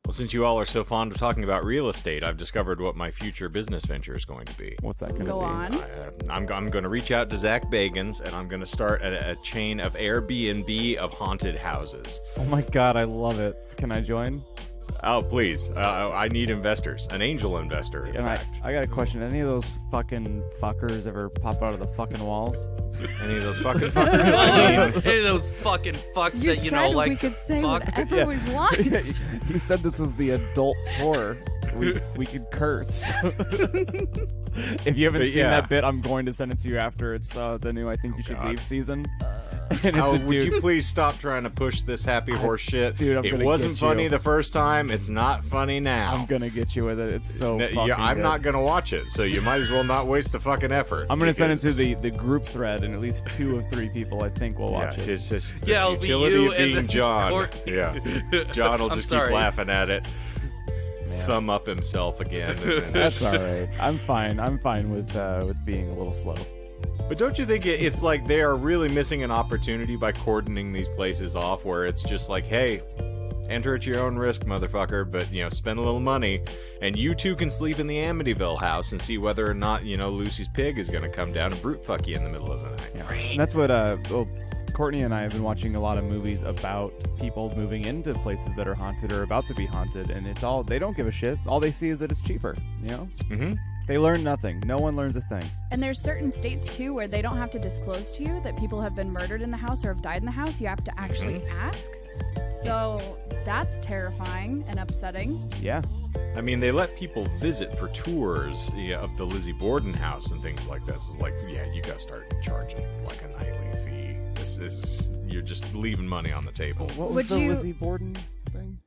Well, since you all are so fond of talking about real estate, I've discovered what my future business venture is going to be. What's that going to be? Go on. I'm going to reach out to Zach Bagans, and I'm going to start a chain of Airbnb of haunted houses. Oh my god, I love it. Can I join? Oh, please. I need investors. An angel investor, in fact. I got a question. Any of those fucking fuckers ever pop out of the fucking walls? Any of those fucking fuckers? I mean, Any of those fucking fucks that, you know, like we could say fuck. whatever we want. You said this was the adult tour. We could curse. If you haven't seen that bit, I'm going to send it to you after it's the new I Think You Should Leave season. And it's would you please stop trying to push this happy horse shit? Dude, it wasn't funny the first time. It's not funny now. I'm going to get you with it. It's so fucking I'm good. not going to watch it, so you might as well not waste the fucking effort. I'm going to send it to the group thread, and at least 2 of 3 people I think will watch it. It's just the Yeah, it'll be utility you of being and John. Courtney. Yeah, John will I'm just sorry. keep laughing at it. Man. Thumb up himself again. And That's all right. I'm fine. I'm fine with being a little slow. But don't you think it's like they are really missing an opportunity by cordoning these places off, where it's just like, hey, enter at your own risk, motherfucker, but, you know, spend a little money, and you too can sleep in the Amityville house and see whether or not, you know, Lucy's pig is going to come down and brute fuck you in the middle of the night. Yeah. And that's what Courtney and I have been watching a lot of movies about people moving into places that are haunted or about to be haunted, and it's all, they don't give a shit. All they see is that it's cheaper, you know? Mm-hmm. They learn nothing. No one learns a thing. And there's certain states, too, where they don't have to disclose to you that people have been murdered in the house or have died in the house. You have to actually ask. So that's terrifying and upsetting. Yeah. I mean, they let people visit for tours of the Lizzie Borden house and things like this. It's like, yeah, you gotta start charging like a nightly fee. This is, you're just leaving money on the table. What was Would the you- Lizzie Borden thing?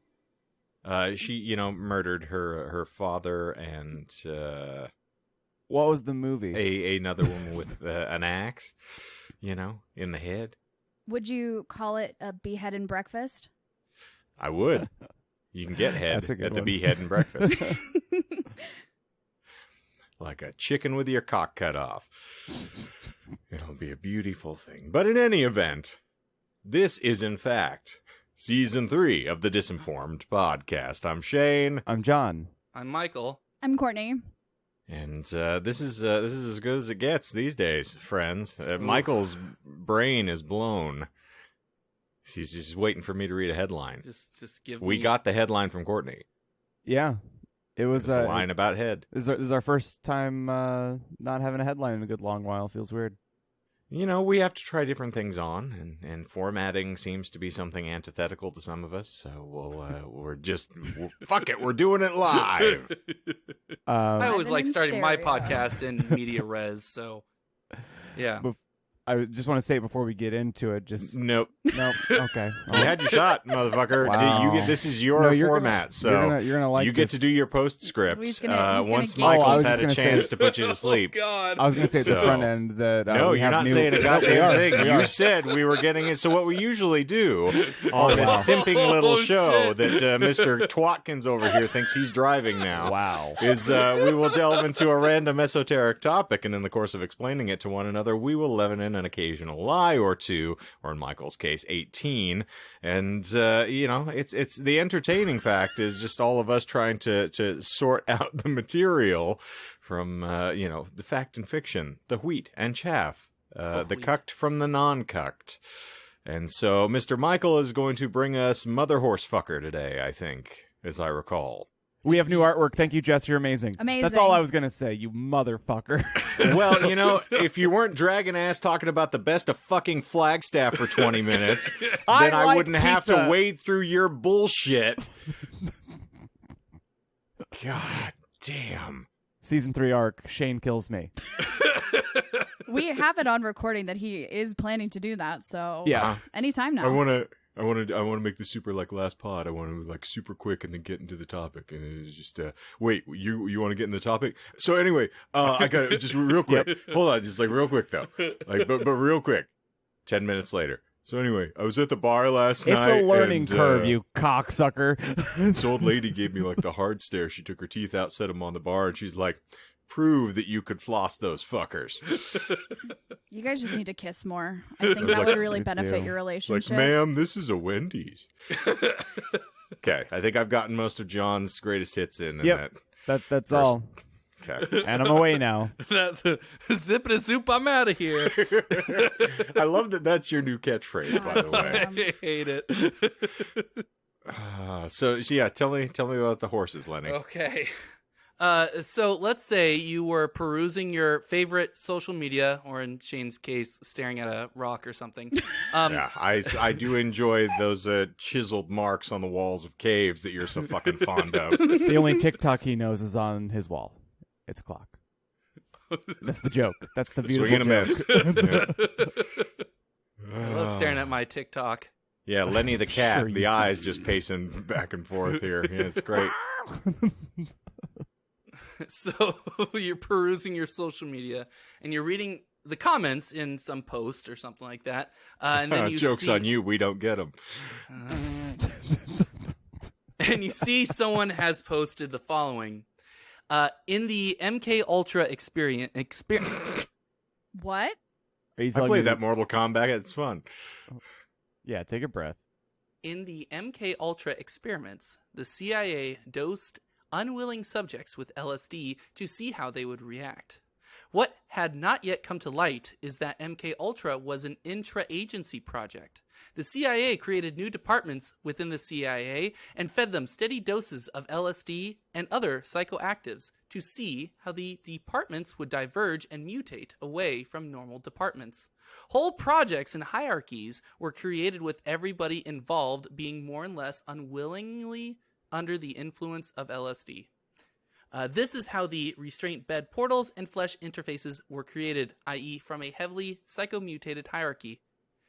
She, you know, murdered her father and What was the movie? another woman with an axe, you know, in the head. Would you call it a behead and breakfast? I would. You can get head That's a good at the one. behead and breakfast. Like a chicken with your cock cut off. It'll be a beautiful thing. But in any event, this is in fact Season 3 of the Disinformed podcast. I'm Shane. I'm John. I'm Michael. I'm Courtney. And this is as good as it gets these days, friends. Michael's brain is blown. He's just waiting for me to read a headline. Just give We me... got the headline from Courtney. Yeah. It was It's a line about head. This is our first time not having a headline in a good long while. Feels weird. You know, we have to try different things on, and formatting seems to be something antithetical to some of us, so fuck it, we're doing it live. I always Living like in starting my stereo. podcast in media res, so yeah. I just want to say before we get into it, just Nope. no. Okay. You had your shot, motherfucker. Wow. This is your No, you're format, gonna- so you're gonna like you get this. to do your postscript He's gonna once geek out. I Michael's was had just a gonna chance say- to put you to sleep. Oh God. I was going to say at the So- front end that No, we you're have not new... saying a We goddamn are. thing. We You are. said we were getting it. So what we usually do on this wow. simping little Oh, show shit. that Mr. Twatkins over here thinks he's driving now Wow. is we will delve into a random esoteric topic, and in the course of explaining it to one another, we will leaven in an occasional lie or two, or in Michael's case, 18. And, you know, it's the entertaining fact is just all of us trying to sort out the material from, you know, the fact and fiction, the wheat and chaff, the wheat. cucked from the non-cucked. And so Mr. Michael is going to bring us Mother Horse Fucker today, I think, as I recall. We have new artwork. Thank you, Jess. You're amazing. Amazing. That's all I was going to say, you motherfucker. Well, you know, if you weren't dragging ass talking about the best of fucking Flagstaff for 20 minutes, then I like wouldn't have to pizza. wade through your bullshit. God damn. Season 3 arc, Shane kills me. We have it on recording that he is planning to do that, so Yeah. anytime now. I want to make this super like last pod. I want to like super quick and then get into the topic. And it's just wait, you want to get in the topic? So anyway, I got just real quick. Hold on, just like real quick though. Like but real quick. 10 minutes later. So anyway, I was at the bar last night. It's a learning and, curve, you cocksucker. This old lady gave me like the hard stare. She took her teeth out, set them on the bar, and she's like, "Prove that you could floss those fuckers." You guys just need to kiss more. I think was that like, would really me benefit too. your Like, relationship. ma'am, this is a Wendy's. Okay, I think I've gotten most of John's greatest hits in. Yep. That's first- all. Okay. And I'm away now. That's zip it a soup. I'm out of here. I love that that's your new catchphrase, by the way. I hate it. So yeah, tell me about the horses, Lenny. Okay. So let's say you were perusing your favorite social media, or in Shane's case, staring at a rock or something. Yeah, I do enjoy those chiseled marks on the walls of caves that you're so fucking fond of. The only TikTok he knows is on his wall. It's a clock. That's the joke. That's the beautiful Swing and a joke. miss. I love staring at my TikTok. Yeah, Lenny the cat, Sure you the do. eyes just pacing back and forth here. Yeah, it's great. So you're perusing your social media and you're reading the comments in some post or something like that. And then you Joke's see, on you, we don't get them. and you see someone has posted the following. In the MK Ultra experience. What? Are you I telling played me that Mortal Kombat, it's fun. Yeah, take a breath. In the MK Ultra experiments, the CIA dosed unwilling subjects with LSD to see how they would react. What had not yet come to light is that MK Ultra was an intra-agency project. The CIA created new departments within the CIA and fed them steady doses of LSD and other psychoactives to see how the departments would diverge and mutate away from normal departments. Whole projects and hierarchies were created with everybody involved being more or less unwillingly under the influence of LSD. This is how the restraint bed portals and flesh interfaces were created, i.e. from a heavily psychomutated hierarchy.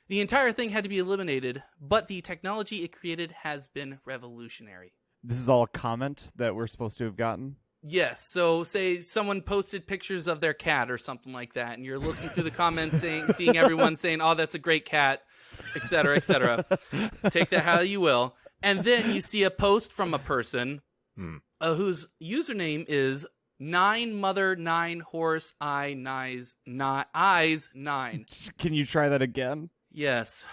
The entire thing had to be eliminated, but the technology it created has been revolutionary. This is all a comment that we're supposed to have gotten. Yes, so say someone posted pictures of their cat or something like that, and you're looking through the comments, seeing everyone saying, "Oh, that's a great cat," etc., etc. Take that how you will. And then you see a post from a person whose username is 9 mother 9 horse eyes 9. Can you try that again? Yes.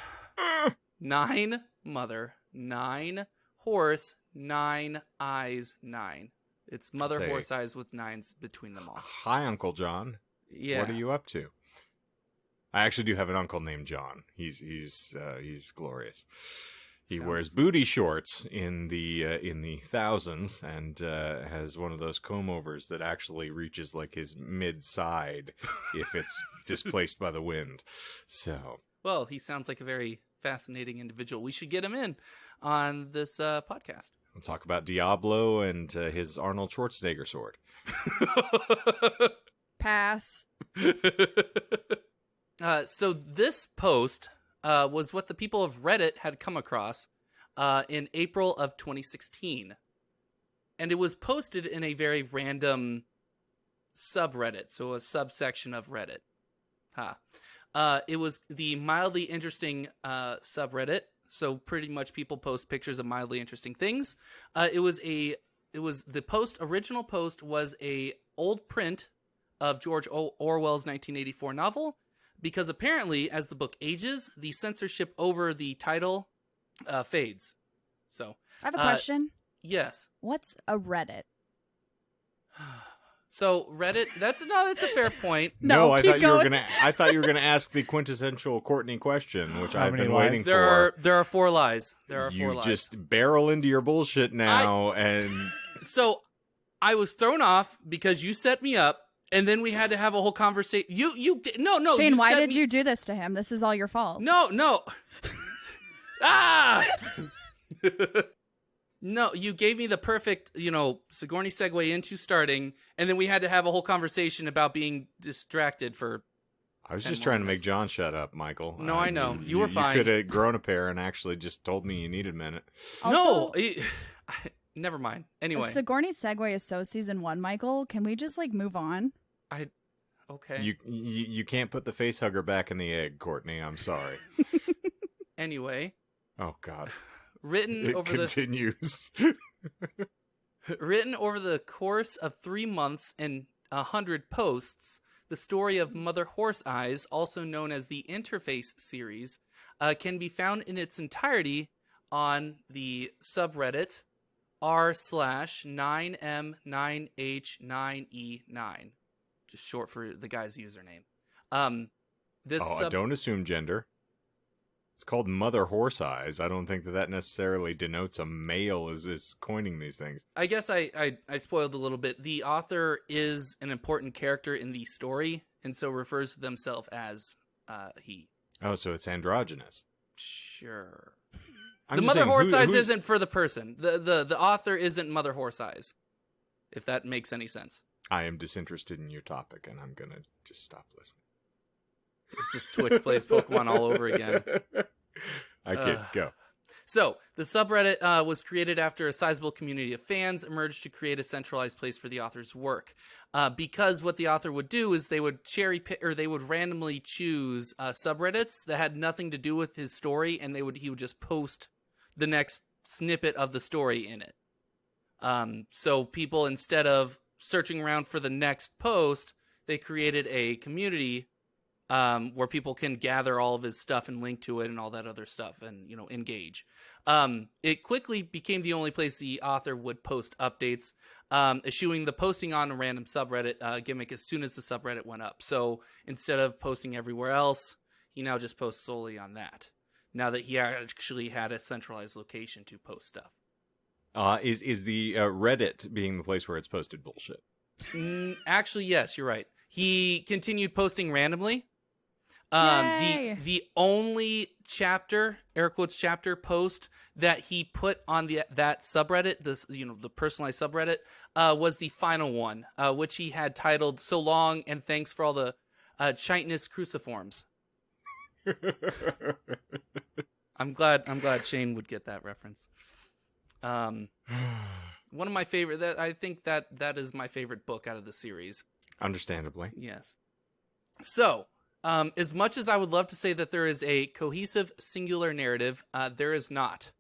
9 mother 9 horse 9 eyes 9. It's mother That's horse eyes with 9s between them all. Hi, Uncle John. Yeah. What are you up to? I actually do have an uncle named John. He's glorious. He wears booty shorts in the thousands and has one of those comb overs that actually reaches like his mid side if it's displaced by the wind. So, Well, he sounds like a very fascinating individual. We should get him in on this podcast. we'll talk about Diablo and his Arnold Schwarzenegger sword. Pass. So this post was what the people of Reddit had come across in April of 2016. And it was posted in a very random subreddit, so a subsection of Reddit. It was the mildly interesting subreddit, so pretty much people post pictures of mildly interesting things. Original post was a old print of George Orwell's 1984 novel, because apparently, as the book ages, the censorship over the title fades. So I have a question. yes. What's a Reddit? So Reddit, that's a fair point. No, I keep thought going. I thought you were gonna ask the quintessential Courtney question, which How I've many been lies? waiting for. There are 4 lies. There are 4 You lies. just barrel into your bullshit now, and So I was thrown off because you set me up, and then we had to have a whole conversation. No. Shane, why set did me- you do this to him? This is all your fault. No. Ah! No, you gave me the perfect, Sigourney segue into starting, and then we had to have a whole conversation about being distracted for... I was 10 just more trying to make minutes. John shut up, Michael. No, I know. You were fine. You could have grown a pair and actually just told me you needed a minute. Also, Never mind. the Anyway, Sigourney segue is so season 1, Michael. Can we just move on? okay. You can't put the face hugger back in the egg, Courtney. I'm sorry. Anyway, Oh God, written it over continues. Written over the course of 3 months and 100 posts, the story of Mother Horse Eyes, also known as the Interface series, can be found in its entirety on the subreddit r/9m9h9e9, just short for the guy's username. I don't assume gender. It's called Mother Horse Eyes. I don't think that necessarily denotes a male is coining these things. I guess I spoiled a little bit. The author is an important character in the story, and so refers to themselves as he. Oh, so it's androgynous. Sure. I'm The just Mother saying, Horse Eyes who's- isn't for the person. The author isn't Mother Horse Eyes, if that makes any sense. I am disinterested in your topic, and I'm going to just stop listening. It's just Twitch plays Pokemon all over again. I kid. Go. So, the subreddit was created after a sizable community of fans emerged to create a centralized place for the author's work. Because what the author would do is they would cherry pick, or they would randomly choose subreddits that had nothing to do with his story, and he would just post the next snippet of the story in it. So people, instead of searching around for the next post, they created a community where people can gather all of his stuff and link to it and all that other stuff and, engage. It quickly became the only place the author would post updates, eschewing the posting on a random subreddit gimmick as soon as the subreddit went up. So instead of posting everywhere else, he now just posts solely on that, now that he actually had a centralized location to post stuff. Is the Reddit being the place where it's posted bullshit? Actually, yes, you're right. He continued posting randomly. Yay! The only chapter, air quotes chapter post that he put on that subreddit, the personalized subreddit, was the final one, which he had titled "So long and thanks for all the chitinous cruciforms." I'm glad Shane would get that reference. One of my favorite. I think that is my favorite book out of the series. Understandably. Yes. So, as much as I would love to say that there is a cohesive singular narrative, there is not.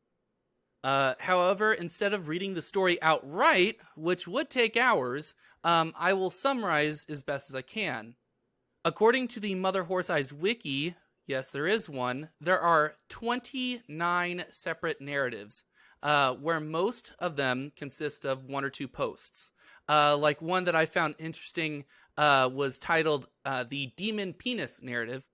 However, instead of reading the story outright, which would take hours, I will summarize as best as I can. According to the Mother Horse Eyes wiki, yes, there is one, there are 29 separate narratives, where most of them consist of one or two posts. Like one that I found interesting was titled The Demon Penis Narrative,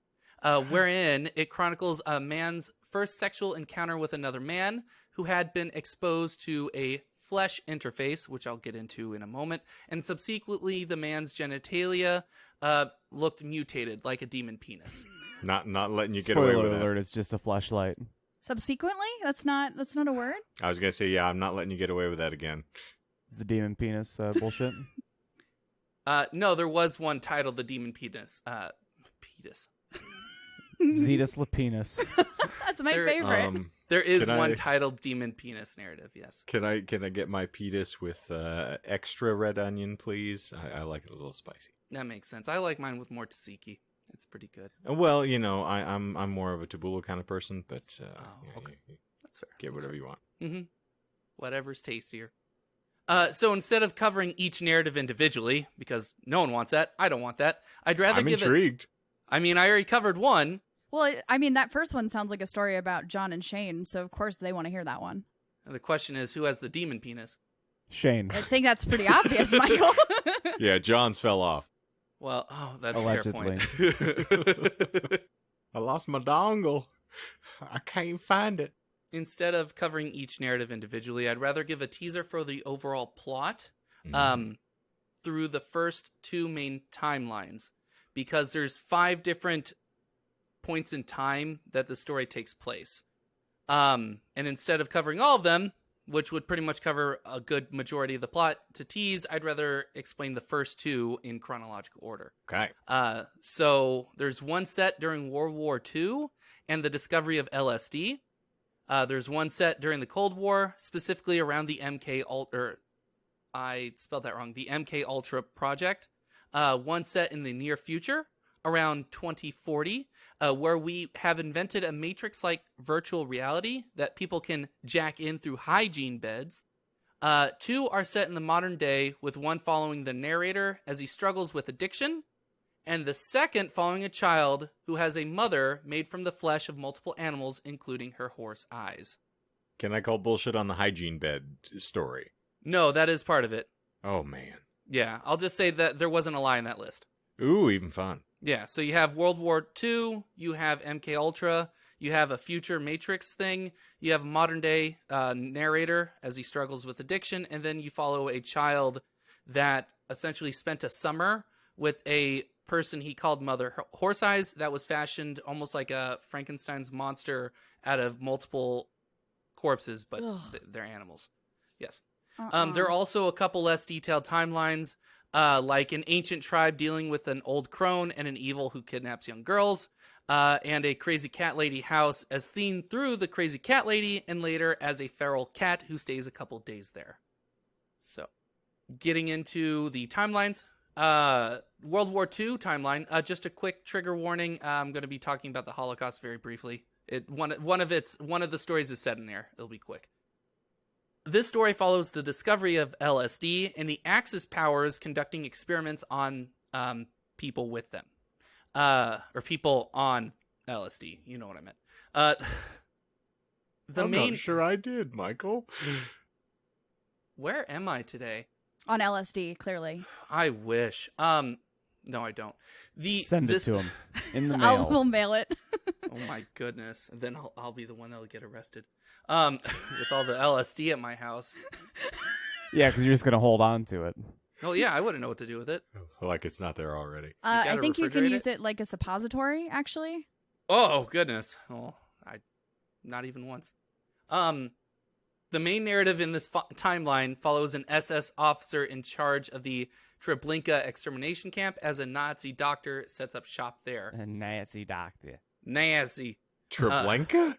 wherein it chronicles a man's first sexual encounter with another man who had been exposed to a flesh interface, which I'll get into in a moment, and subsequently the man's genitalia looked mutated like a demon penis. Not letting you get away with Spoiler alert, that. it's just a flashlight. Subsequently? That's not a word? I was going to say, yeah, I'm not letting you get away with that again. Is the demon penis bullshit? No, there was one titled The Demon Penis. Penis. Zetus Lapinus. That's my There- favorite. There is Can one I- titled Demon Penis Narrative, yes. Can I get my penis with extra red onion, please? I like it a little spicy. That makes sense. I like mine with more tzatziki. It's pretty good. Well, I'm more of a tabbouleh kind of person, but okay. That's fair. get whatever you want. Mm-hmm. Whatever's tastier. So instead of covering each narrative individually, because no one wants that, I don't want that, I'd rather I'm give intrigued. I already covered one. Well, that first one sounds like a story about John and Shane, so of course they want to hear that one. The question is, who has the demon penis? Shane. I think that's pretty obvious, Michael. Yeah, John's fell off. Well, that's Allegedly. a fair point. I lost my dongle. I can't find it. Instead of covering each narrative individually, I'd rather give a teaser for the overall plot through the first two main timelines, because there's 5 different points in time that the story takes place. And instead of covering all of them, which would pretty much cover a good majority of the plot to tease, I'd rather explain the first 2 in chronological order. Okay. So there's one set during World War II and the discovery of LSD. There's one set during the Cold War, specifically around the MK Ultra. I spelled that wrong. The MK Ultra project. One set in the near future, around 2040, where we have invented a matrix-like virtual reality that people can jack in through hygiene beds. 2 are set in the modern day, with one following the narrator as he struggles with addiction, and the second following a child who has a mother made from the flesh of multiple animals, including her horse eyes. Can I call bullshit on the hygiene bed story? No, that is part of it. Oh, man. Yeah, I'll just say that there wasn't a lie in that list. Ooh, even fun. Yeah, so you have World War II, you have MK Ultra, you have a future Matrix thing, you have a modern day narrator as he struggles with addiction, and then you follow a child that essentially spent a summer with a person he called Mother Horse-Eyes that was fashioned almost like a Frankenstein's monster out of multiple corpses, but they're animals. Yes. There are also a couple less detailed timelines, like an ancient tribe dealing with an old crone and an evil who kidnaps young girls, and a crazy cat lady house as seen through the crazy cat lady and later as a feral cat who stays a couple days there. So, getting into the timelines, World War II timeline, just a quick trigger warning. I'm going to be talking about the Holocaust very briefly. One of the stories is set in there. It'll be quick. This story follows the discovery of LSD and the Axis powers conducting experiments on people with them. Or people on LSD. You know what I meant. I'm not sure I did, Michael. Where am I today? On LSD, clearly. I wish. No, I don't. Send it to him in the mail. We'll mail it. Oh my goodness! And then I'll be the one that'll get arrested. With all the LSD at my house. Yeah, because you're just gonna hold on to it. Oh yeah, I wouldn't know what to do with it. Like it's not there already. I think you can use it like a suppository, actually. Oh goodness! Oh, not even once. The main narrative in this timeline follows an SS officer in charge of the Treblinka extermination camp as a Nazi doctor sets up shop there. A Nazi doctor. Nazi. Treblinka?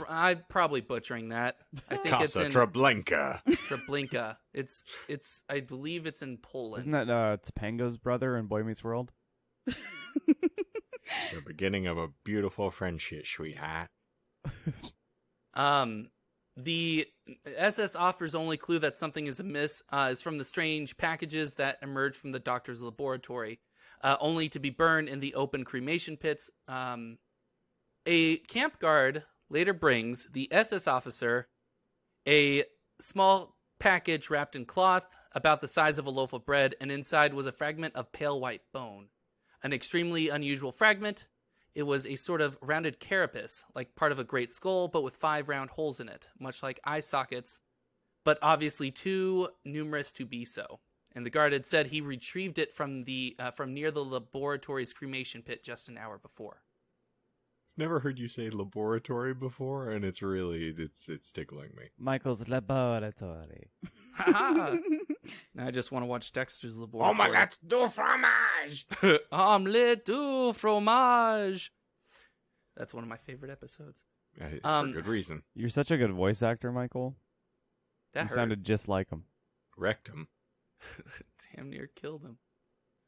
I'm probably butchering that. I think Casa it's in Treblinka. Treblinka. It's. I believe it's in Poland. Isn't that Topanga's brother in Boy Meets World? The beginning of a beautiful friendship, sweetheart. The SS officer's only clue that something is amiss is from the strange packages that emerge from the doctor's laboratory, only to be burned in the open cremation pits. A camp guard later brings the SS officer a small package wrapped in cloth about the size of a loaf of bread, and inside was a fragment of pale white bone. An extremely unusual fragment. It was a sort of rounded carapace, like part of a great skull, but with 5 round holes in it, much like eye sockets, but obviously too numerous to be so. And the guard had said he retrieved it from near the laboratory's cremation pit just an hour before. Never heard you say laboratory before, and it's tickling me. Michael's laboratory. Now I just want to watch Dexter's Laboratory. Oh my God, du fromage! Omelette du fromage! That's one of my favorite episodes. For good reason. You're such a good voice actor, Michael. That you hurt. sounded just like him. Wrecked him. Damn near killed him.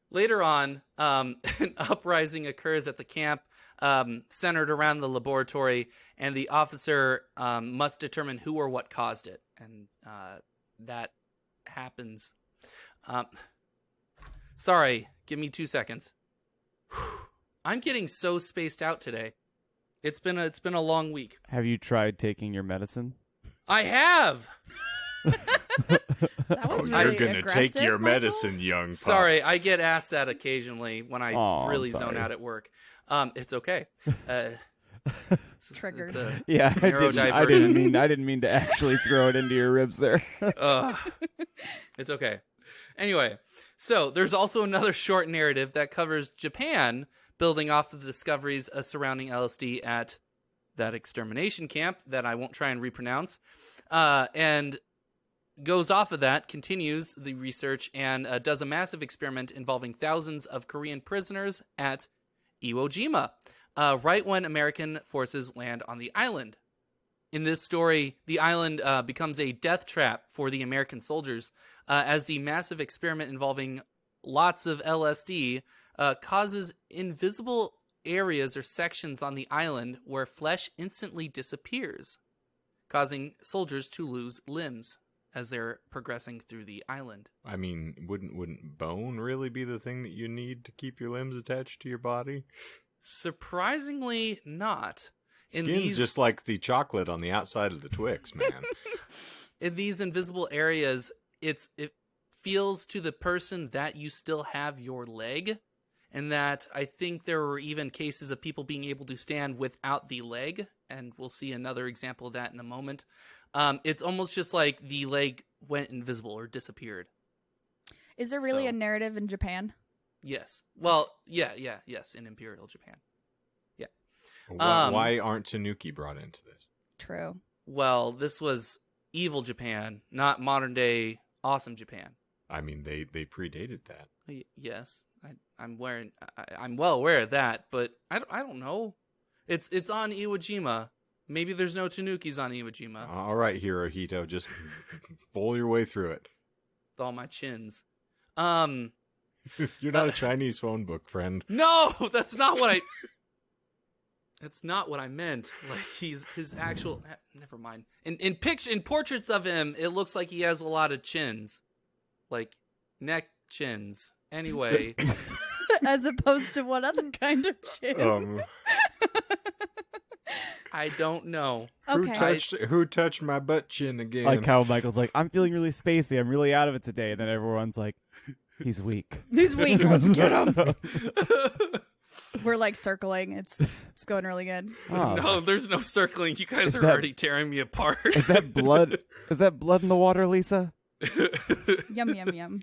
Later on, an uprising occurs at the camp, centered around the laboratory, and the officer must determine who or what caused it. And that happens. Sorry, give me 2 seconds. I'm getting so spaced out today. It's been a long week. Have you tried taking your medicine? I have. That was You're really gonna take aggressive, your Michael. medicine, young pup. Sorry, I get asked that occasionally when I really I'm sorry. zone out at work. It's okay. Triggered. It's a Yeah, I neurodivergent. didn't mean to actually throw it into your ribs there. It's okay. Anyway, so there's also another short narrative that covers Japan building off of the discoveries surrounding LSD at that extermination camp that I won't try and repronounce, and goes off of that, continues the research, and does a massive experiment involving thousands of Korean prisoners at Iwo Jima, right when American forces land on the island. In this story, the island becomes a death trap for the American soldiers, as the massive experiment involving lots of LSD causes invisible areas or sections on the island where flesh instantly disappears, causing soldiers to lose limbs as they're progressing through the island. I mean, wouldn't bone really be the thing that you need to keep your limbs attached to your body? Surprisingly not. Skin's just like the chocolate on the outside of the Twix, man. In these invisible areas, it feels to the person that you still have your leg, and that I think there were even cases of people being able to stand without the leg, and we'll see another example of that in a moment. It's almost just like the leg went invisible or disappeared. Is there really a narrative in Japan? Yes. Well, yes, in Imperial Japan. Yeah. Why aren't Tanuki brought into this? True. Well, this was evil Japan, not modern day awesome Japan. I mean, they predated that. Yes, I'm well aware of that, but I don't know. It's on Iwo Jima. Maybe there's no Tanukis on Iwo Jima. All right, Hirohito, just bowl your way through it. With all my chins. You're not a Chinese phone book, friend. No, that's not what I. That's not what I meant. Like his actual. Never mind. In portraits of him, it looks like he has a lot of chins, like neck chins. Anyway, as opposed to what other kind of chin? I don't know. Okay. Who touched my butt chin again? Like how Michael's like, I'm feeling really spacey. I'm really out of it today. And then everyone's like, he's weak. He's weak. Let's get him. We're like circling. It's going really good. Oh. No, there's no circling. You guys are already tearing me apart. Is that blood? Is that blood in the water, Lisa? Yum, yum, yum.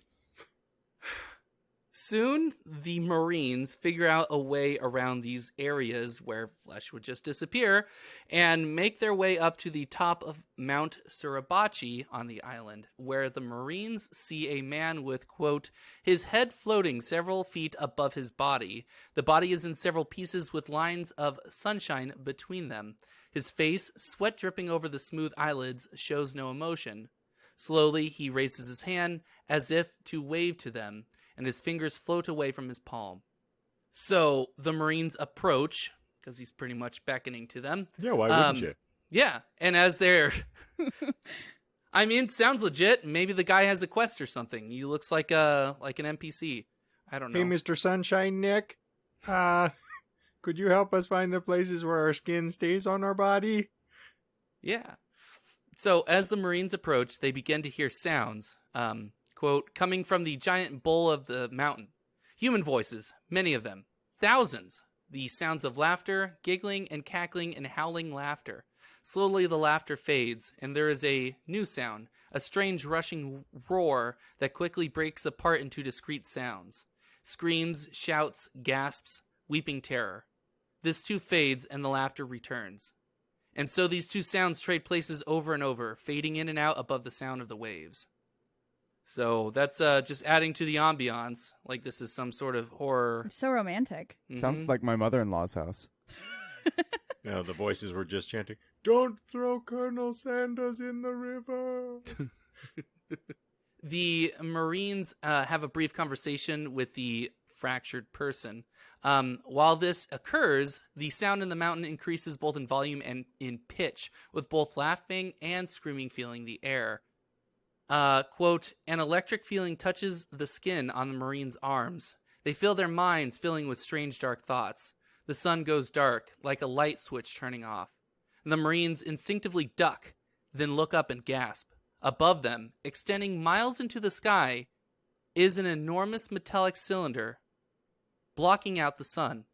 Soon, the Marines figure out a way around these areas where flesh would just disappear and make their way up to the top of Mount Suribachi on the island, where the Marines see a man with, quote, his head floating several feet above his body. The body is in several pieces with lines of sunshine between them. His face, sweat dripping over the smooth eyelids, shows no emotion. Slowly, he raises his hand as if to wave to them, and his fingers float away from his palm. So the Marines approach, because he's pretty much beckoning to them. Yeah, why wouldn't you? Yeah, and as they're... I mean, sounds legit. Maybe the guy has a quest or something. He looks like an NPC. I don't know. Hey, Mr. Sunshine Nick. Could you help us find the places where our skin stays on our body? Yeah. So as the Marines approach, they begin to hear sounds. Quote, coming from the giant bowl of the mountain. Human voices, many of them. Thousands. The sounds of laughter, giggling and cackling and howling laughter. Slowly the laughter fades, and there is a new sound, a strange rushing roar that quickly breaks apart into discrete sounds. Screams, shouts, gasps, weeping terror. This too fades, and the laughter returns. And so these two sounds trade places over and over, fading in and out above the sound of the waves. So that's just adding to the ambiance, like this is some sort of horror. It's so romantic. Mm-hmm. Sounds like my mother-in-law's house. No, the voices were just chanting, "Don't throw Colonel Sanders in the river." The Marines have a brief conversation with the fractured person. While this occurs, the sound in the mountain increases both in volume and in pitch, with both laughing and screaming filling the air. Quote, an electric feeling touches the skin on the Marines' arms. They feel their minds filling with strange dark thoughts. The sun goes dark, like a light switch turning off. The Marines instinctively duck, then look up and gasp. Above them, extending miles into the sky, is an enormous metallic cylinder, blocking out the sun.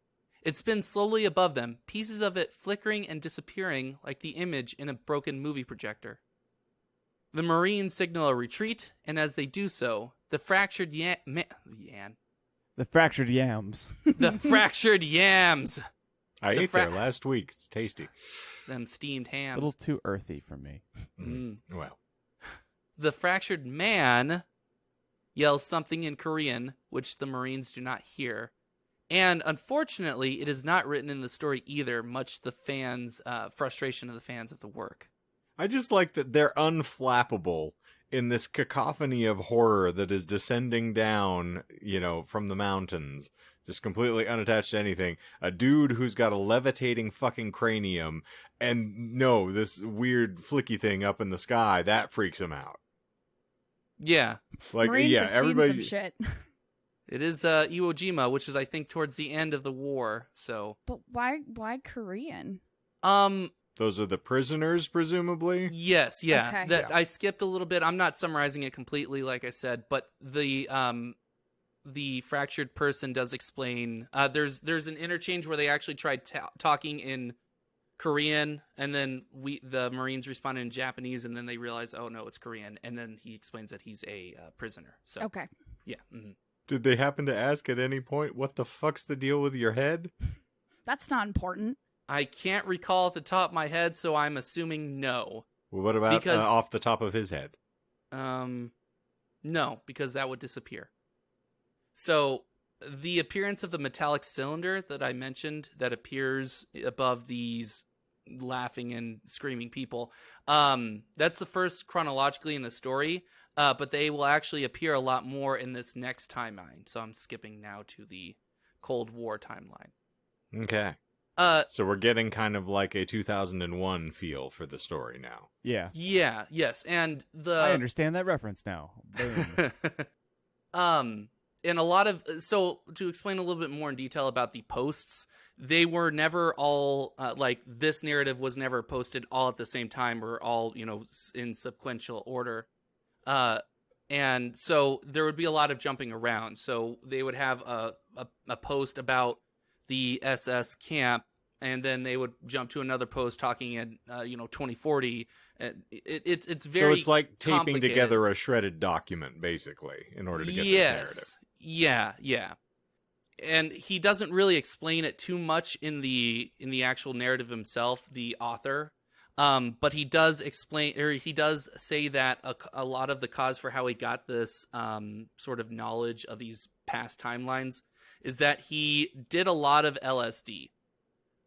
It spins slowly above them, pieces of it flickering and disappearing like the image in a broken movie projector. The Marines signal a retreat, and as they do so, the fractured The fractured yams. The fractured yams! I ate there last week. It's tasty. Them steamed A hams. little too earthy for me. Well. The fractured man yells something in Korean, which the Marines do not hear. And unfortunately, it is not written in the story either, much to the fans' frustration of the fans of the work. I just like that they're unflappable in this cacophony of horror that is descending down, from the mountains, just completely unattached to anything. A dude who's got a levitating fucking cranium, and this weird flicky thing up in the sky, that freaks him out. Yeah. Like, Marines yeah, have everybody. seen some shit. It is Iwo Jima, which is, I think, towards the end of the war, so... But why Korean? Those are the prisoners, presumably? Yes, yeah. Okay. That I skipped a little bit. I'm not summarizing it completely, like I said, but the fractured person does explain. There's an interchange where they actually tried talking in Korean, and then the Marines responded in Japanese, and then they realized, oh no, it's Korean, and then he explains that he's a prisoner. So Okay. yeah. Mm-hmm. Did they happen to ask at any point, what the fuck's the deal with your head? That's not important. I can't recall at the top of my head, so I'm assuming no. Well, what about Because- off the top of his head? No, because that would disappear. So the appearance of the metallic cylinder that I mentioned that appears above these laughing and screaming people, that's the first chronologically in the story, but they will actually appear a lot more in this next timeline. So I'm skipping now to the Cold War timeline. Okay. So we're getting kind of like a 2001 feel for the story now. Yeah. Yeah, yes, and I understand that reference now. Boom. And a lot of, so to explain a little bit more in detail about the posts, they were never all like this narrative was never posted all at the same time or all, in sequential order. And so there would be a lot of jumping around. So they would have a post about the SS camp, and then they would jump to another post talking in 2040. It's very so it's like taping complicated. together a shredded document, basically, in order to get this narrative. Yeah. And he doesn't really explain it too much in the actual narrative himself, the author. But he does explain, or he does say that a lot of the cause for how he got this sort of knowledge of these past timelines is that he did a lot of LSD.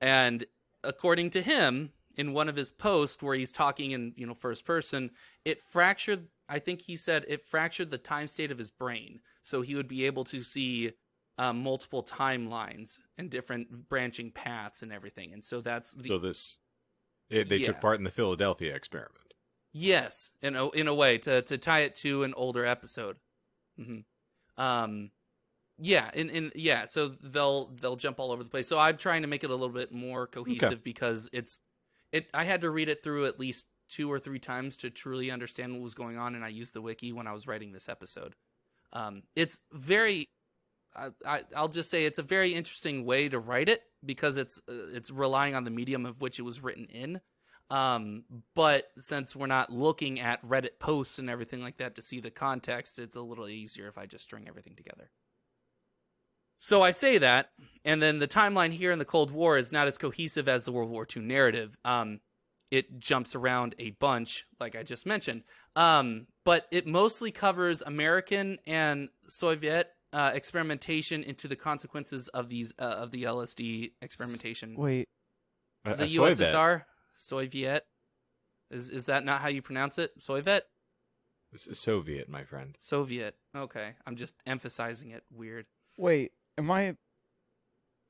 And according to him, in one of his posts where he's talking in first person, it fractured, I think he said it fractured the time state of his brain. So he would be able to see multiple timelines and different branching paths and everything. And so that's they took part in the Philadelphia experiment. Yes, in a way to tie it to an older episode. Mm-hmm. So they'll jump all over the place. So I'm trying to make it a little bit more cohesive because I had to read it through at least 2 or 3 times to truly understand what was going on, and I used the wiki when I was writing this episode. It's very, I'll just say it's a very interesting way to write it because it's relying on the medium of which it was written in. But since we're not looking at Reddit posts and everything like that to see the context, it's a little easier if I just string everything together. So I say that, and then the timeline here in the Cold War is not as cohesive as the World War II narrative. It jumps around a bunch, like I just mentioned. But it mostly covers American and Soviet experimentation into the consequences of these of the LSD experimentation. Wait. The USSR? Soviet? Is that not how you pronounce it? Soviet? Soviet, my friend. Soviet. Okay. I'm just emphasizing it. Weird. Wait. Am I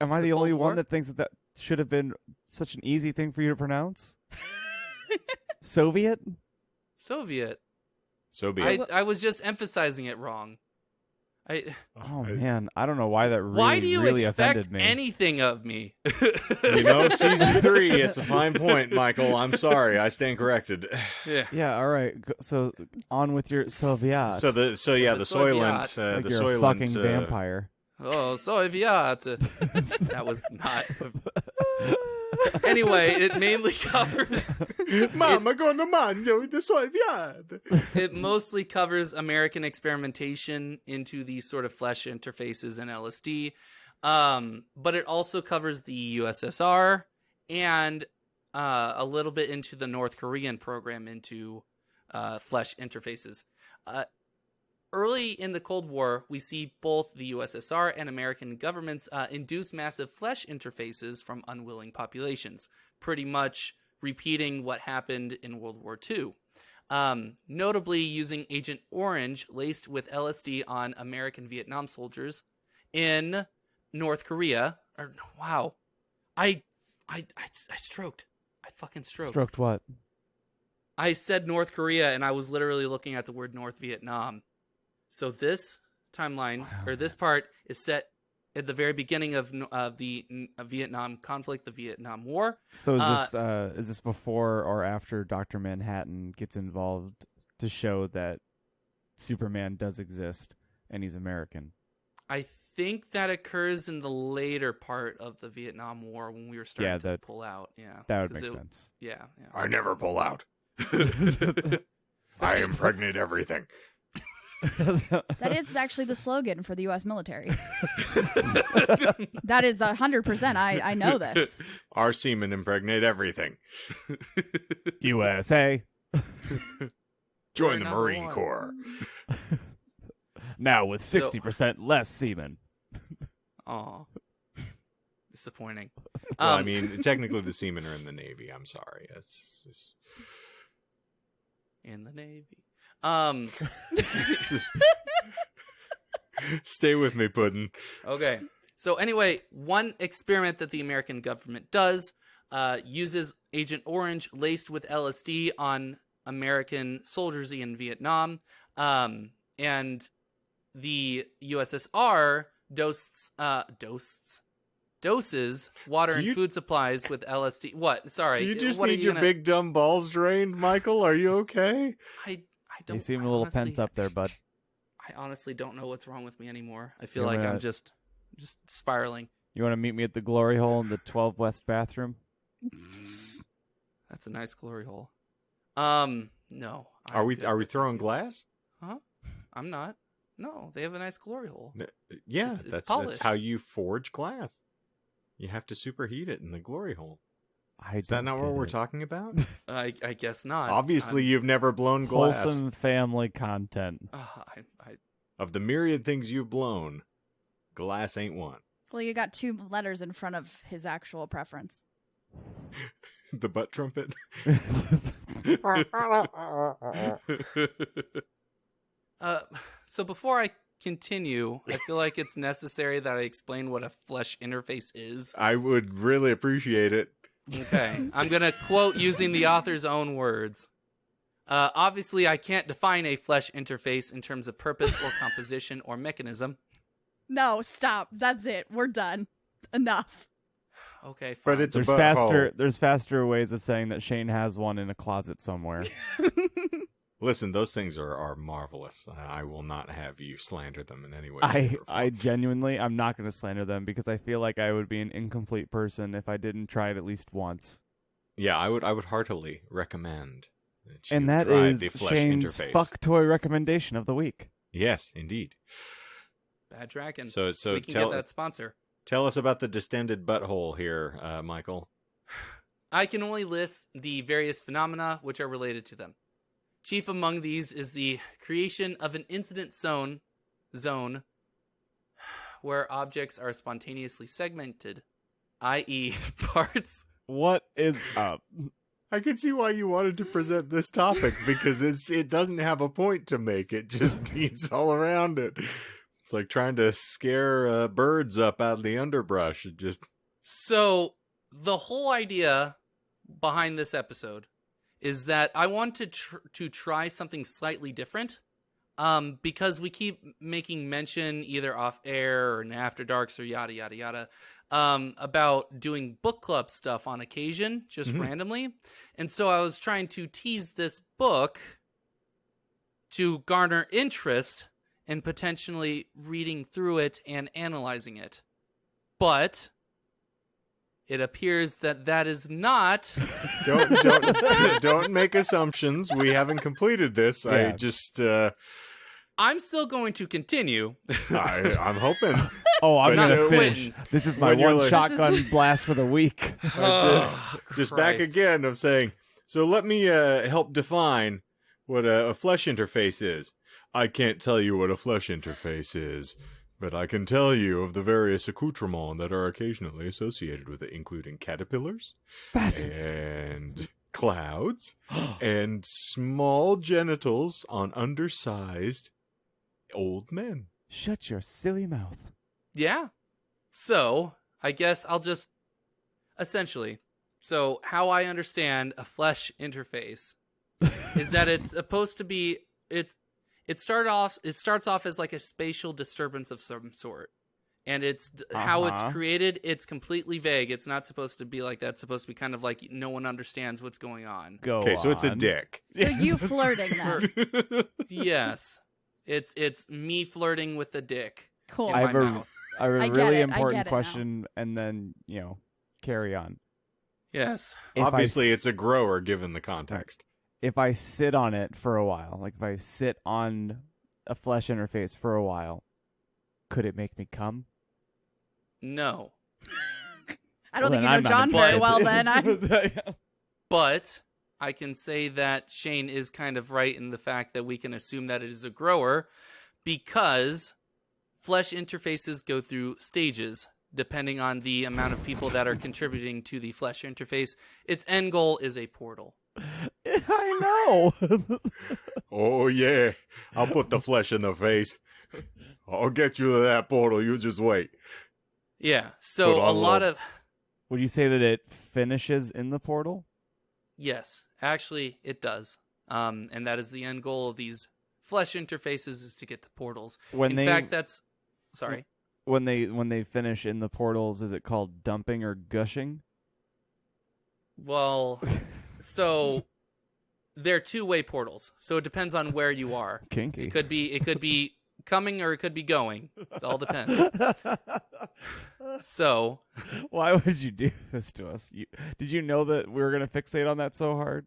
the only one that thinks that should have been such an easy thing for you to pronounce? Soviet? Soviet. Soviet. I was just emphasizing it wrong. Man, I don't know why that really, why do you really expect offended me. anything of me? Season 3, it's a fine point, Michael. I'm sorry, I stand corrected. Yeah, all right. So on with your Soviet. The Soylent, like the you're Soylent, a fucking vampire. Oh, Soviet. That was not. Anyway, it mainly covers. Mama gonna manjo the Soviet. It mostly covers American experimentation into these sort of flesh interfaces and LSD, but it also covers the USSR and a little bit into the North Korean program into flesh interfaces. Early in the Cold War, we see both the USSR and American governments induce massive flesh interfaces from unwilling populations, pretty much repeating what happened in World War II. Notably using Agent Orange laced with LSD on American Vietnam soldiers in North Korea. Wow. I stroked. I fucking stroked. Stroked what? I said North Korea, and I was literally looking at the word North Vietnam. So this timeline, or this part, is set at the very beginning of the Vietnam conflict, the Vietnam War. So is this before or after Dr. Manhattan gets involved to show that Superman does exist and he's American? I think that occurs in the later part of the Vietnam War when we were starting to pull out. Yeah, that would make sense. Yeah. I never pull out. I impregnate everything. That is actually the slogan for the U.S. military. That is 100%. I know this. Our seamen impregnate everything. USA. Join the Marine Corps. Now with 60% less seamen. Aw. Disappointing. Well, I mean, technically the seamen are in the Navy. I'm sorry. It's in the Navy. Stay with me, Puddin'. Okay. So anyway, one experiment that the American government does uses Agent Orange laced with LSD on American soldiers in Vietnam. And the USSR doses water and food supplies with LSD. What? Sorry. Do you just need your big dumb balls drained, Michael? Are you okay? I don't. You seem a little pent up there, bud. I honestly don't know what's wrong with me anymore. I feel like I'm just spiraling. You want to meet me at the glory hole in the 12 West bathroom? That's a nice glory hole. No. Are we throwing glass? Huh? I'm not. No, they have a nice glory hole. Yeah, it's that's how you forge glass. You have to superheat it in the glory hole. Is that not what we're talking about? I guess not. Obviously, you've never blown glass. Wholesome family content. Of the myriad things you've blown, glass ain't one. Well, you got 2 letters in front of his actual preference. The butt trumpet. So before I continue, I feel like it's necessary that I explain what a flesh interface is. I would really appreciate it. Okay. I'm going to quote using the author's own words. Obviously, I can't define a flesh interface in terms of purpose or composition or mechanism. No, stop. That's it. We're done. Enough. Okay, fine. But There's faster ways of saying that Shane has one in a closet somewhere. Listen, those things are marvelous. I will not have you slander them in any way. I genuinely, I'm not going to slander them because I feel like I would be an incomplete person if I didn't try it at least once. Yeah, I would heartily recommend that you and that try is the flesh Shane's interface. fuck toy recommendation of the week. Yes, indeed. Bad Dragon. So we can get that sponsor. Tell us about the distended butthole here, Michael. I can only list the various phenomena which are related to them. Chief among these is the creation of an incident zone where objects are spontaneously segmented, i.e. parts. What is up? I can see why you wanted to present this topic because it doesn't have a point to make. It just beats all around it. It's like trying to scare birds up out of the underbrush. So the whole idea behind this episode is that I want to try something slightly different, because we keep making mention either off air or in After Darks or yada yada yada, about doing book club stuff on occasion, just randomly, and so I was trying to tease this book to garner interest and potentially reading through it and analyzing it, but it appears that is not. Don't make assumptions. We haven't completed this. Yeah. I just. I'm still going to continue. I'm hoping. Oh, I'm But gonna no, finish. This is my one shotgun blast for the week. Just back again of saying. So let me help define what a flesh interface is. I can't tell you what a flesh interface is. But I can tell you of the various accoutrements that are occasionally associated with it, including caterpillars and clouds and small genitals on undersized old men. Shut your silly mouth. Yeah. So, I guess I'll just essentially. So, how I understand a flesh interface is that it's supposed to be It starts off as like a spatial disturbance of some sort. And it's how it's created. It's completely vague. It's not supposed to be like that. It's supposed to be kind of like no one understands what's going on. Okay, so it's a dick. So you flirting then? Yes, it's me flirting with the dick. Cool. In I my have a mouth. really I important get it question, and then carry on. Yes. Obviously, it's a grower given the context. If I sit on it for a while, like if I sit on a flesh interface for a while, could it make me come? No. I don't Well, think you then know I'm not John very interested. well then. But I can say that Shane is kind of right in the fact that we can assume that it is a grower because flesh interfaces go through stages depending on the amount of people that are contributing to the flesh interface. Its end goal is a portal. I know. Oh, yeah. I'll put the flesh in the face. I'll get you to that portal. You just wait. Yeah, so a lot of... Would you say that it finishes in the portal? Yes, actually, it does. And that is the end goal of these flesh interfaces is to get to portals. In fact, that's... Sorry. When they finish in the portals, is it called dumping or gushing? Well, so they're two-way portals. So it depends on where you are. Kinky. It could be coming or it could be going. It all depends. So, why would you do this to us? Did you know that we were going to fixate on that so hard?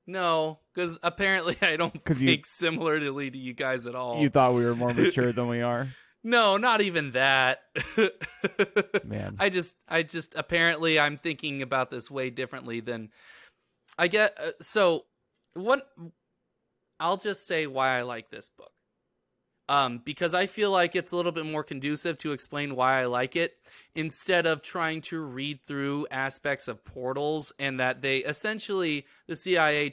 No, because apparently I don't think similarly to you guys at all. You thought we were more mature than we are? No, not even that. Man. I just apparently I'm thinking about this way differently than I get. So what I'll just say why I like this book. Because I feel like it's a little bit more conducive to explain why I like it instead of trying to read through aspects of portals and that they essentially, the CIA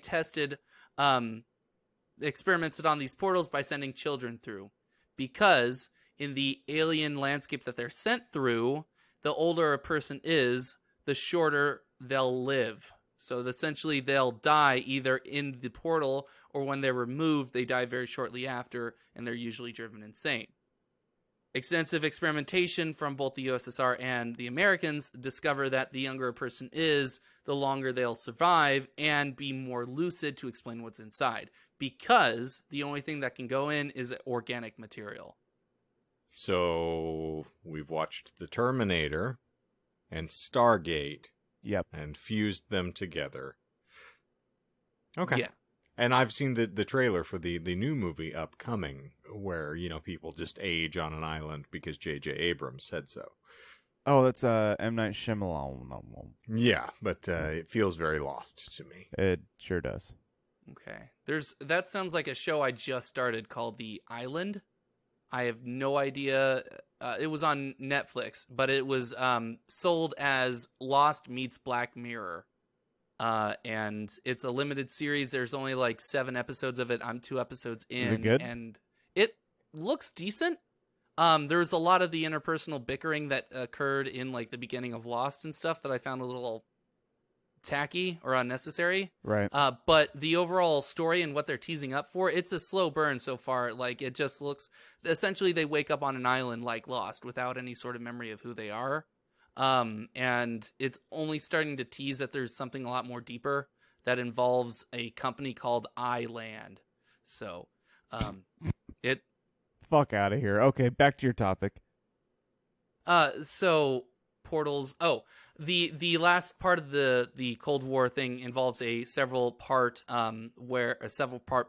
experimented on these portals by sending children through because in the alien landscape that they're sent through, the older a person is, the shorter they'll live. So essentially they'll die either in the portal or when they're removed, they die very shortly after, and they're usually driven insane. Extensive experimentation from both the USSR and the Americans discover that the younger a person is, the longer they'll survive and be more lucid to explain what's inside, because the only thing that can go in is organic material. So we've watched The Terminator and Stargate. Yep. And fused them together. Okay. Yeah. And I've seen the trailer for the new movie upcoming where, people just age on an island because J.J. Abrams said so. Oh, that's M. Night Shyamalan. Yeah, but it feels very lost to me. It sure does. Okay. That sounds like a show I just started called The Island. I have no idea. It was on Netflix, but it was sold as Lost meets Black Mirror. And it's a limited series. There's only like 7 episodes of it. I'm 2 episodes in. Is it good? And it looks decent. There's a lot of the interpersonal bickering that occurred in like the beginning of Lost and stuff that I found a little tacky or unnecessary. Right. But the overall story and what they're teasing up for, it's a slow burn so far. Like it just looks, essentially they wake up on an island like Lost without any sort of memory of who they are. And it's only starting to tease that there's something a lot more deeper that involves a company called Island. So, fuck out of here. Okay, back to your topic. So portals. Oh, the last part of the Cold War thing involves a several part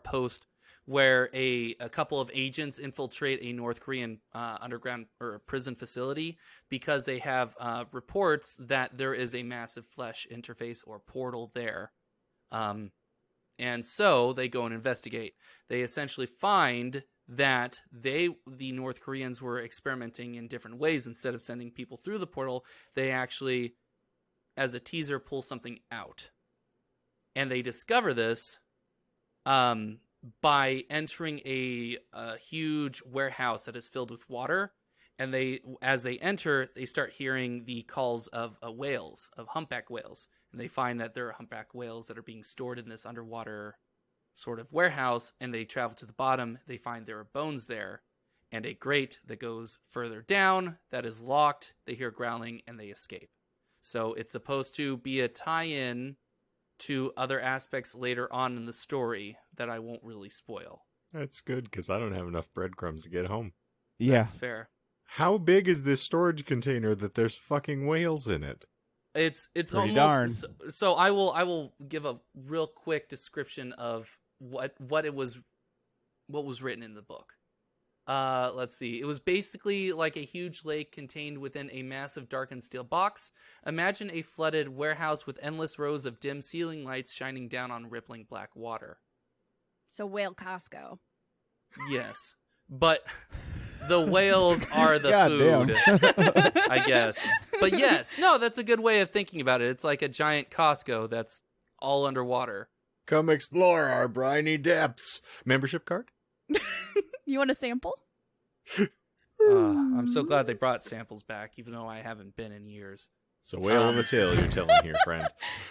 post where a couple of agents infiltrate a North Korean underground or prison facility because they have reports that there is a massive flesh interface or portal there. And so they go and investigate. They essentially find that the North Koreans were experimenting in different ways. Instead of sending people through the portal, they actually, as a teaser, pull something out. And they discover this by entering a huge warehouse that is filled with water. And as they enter, they start hearing the calls of whales, of humpback whales. And they find that there are humpback whales that are being stored in this underwater sort of warehouse. And they travel to the bottom. They find there are bones there. and a grate that goes further down that is locked. They hear growling and they escape. So it's supposed to be a tie-in to other aspects later on in the story that I won't really spoil. That's good, because I don't have enough breadcrumbs to get home. Yeah. That's fair. How big is this storage container that there's fucking whales in it? It's Pretty almost darn. so I will give a real quick description of what was written in the book. Let's see. It was basically like a huge lake contained within a massive darkened steel box. Imagine a flooded warehouse with endless rows of dim ceiling lights shining down on rippling black water. So whale Costco. Yes, but the whales are the God food, damn. I guess. But yes, no, that's a good way of thinking about it. It's like a giant Costco that's all underwater. Come explore our briny depths. Membership card? You want a sample? I'm so glad they brought samples back, even though I haven't been in years. It's a whale of a tale you're telling here, friend.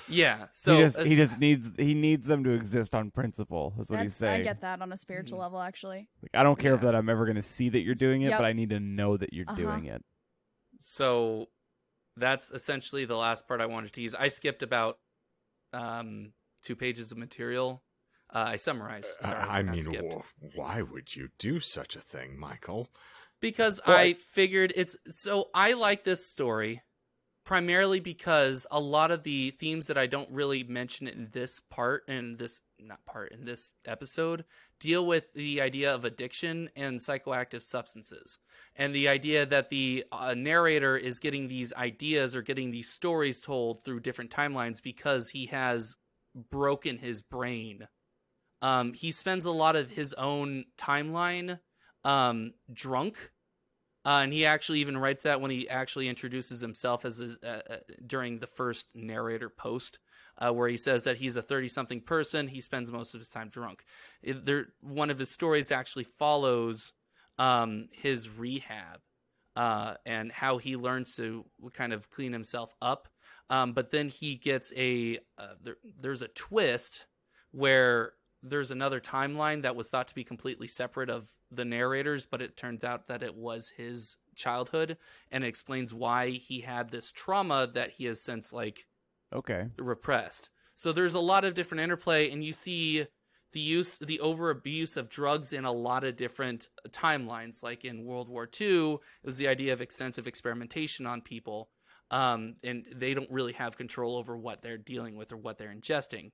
Yeah, so he just needs them to exist on principle. Is what he's saying. I get that on a spiritual level, actually. Like, I don't care if Yeah. that I'm ever going to see that you're doing it, Yep. but I need to know that you're doing it. So that's essentially the last part I wanted to tease. I skipped about 2 pages of material. I summarized. Sorry, I not mean, skipped. why would you do such a thing, Michael? Because Well, I figured I like this story primarily because a lot of the themes that I don't really mention in this episode deal with the idea of addiction and psychoactive substances, and the idea that the narrator is getting these ideas or getting these stories told through different timelines because he has broken his brain. He spends a lot of his own timeline drunk. And he actually even writes that when he actually introduces himself as during the first narrator post, where he says that he's a 30-something person. He spends most of his time drunk. One of his stories actually follows his rehab and how he learns to kind of clean himself up. But then he gets there's a twist where there's another timeline that was thought to be completely separate of the narrators, but it turns out that it was his childhood, and it explains why he had this trauma that he has since repressed. So there's a lot of different interplay, and you see the over abuse of drugs in a lot of different timelines. Like in World War II, it was the idea of extensive experimentation on people, and they don't really have control over what they're dealing with or what they're ingesting.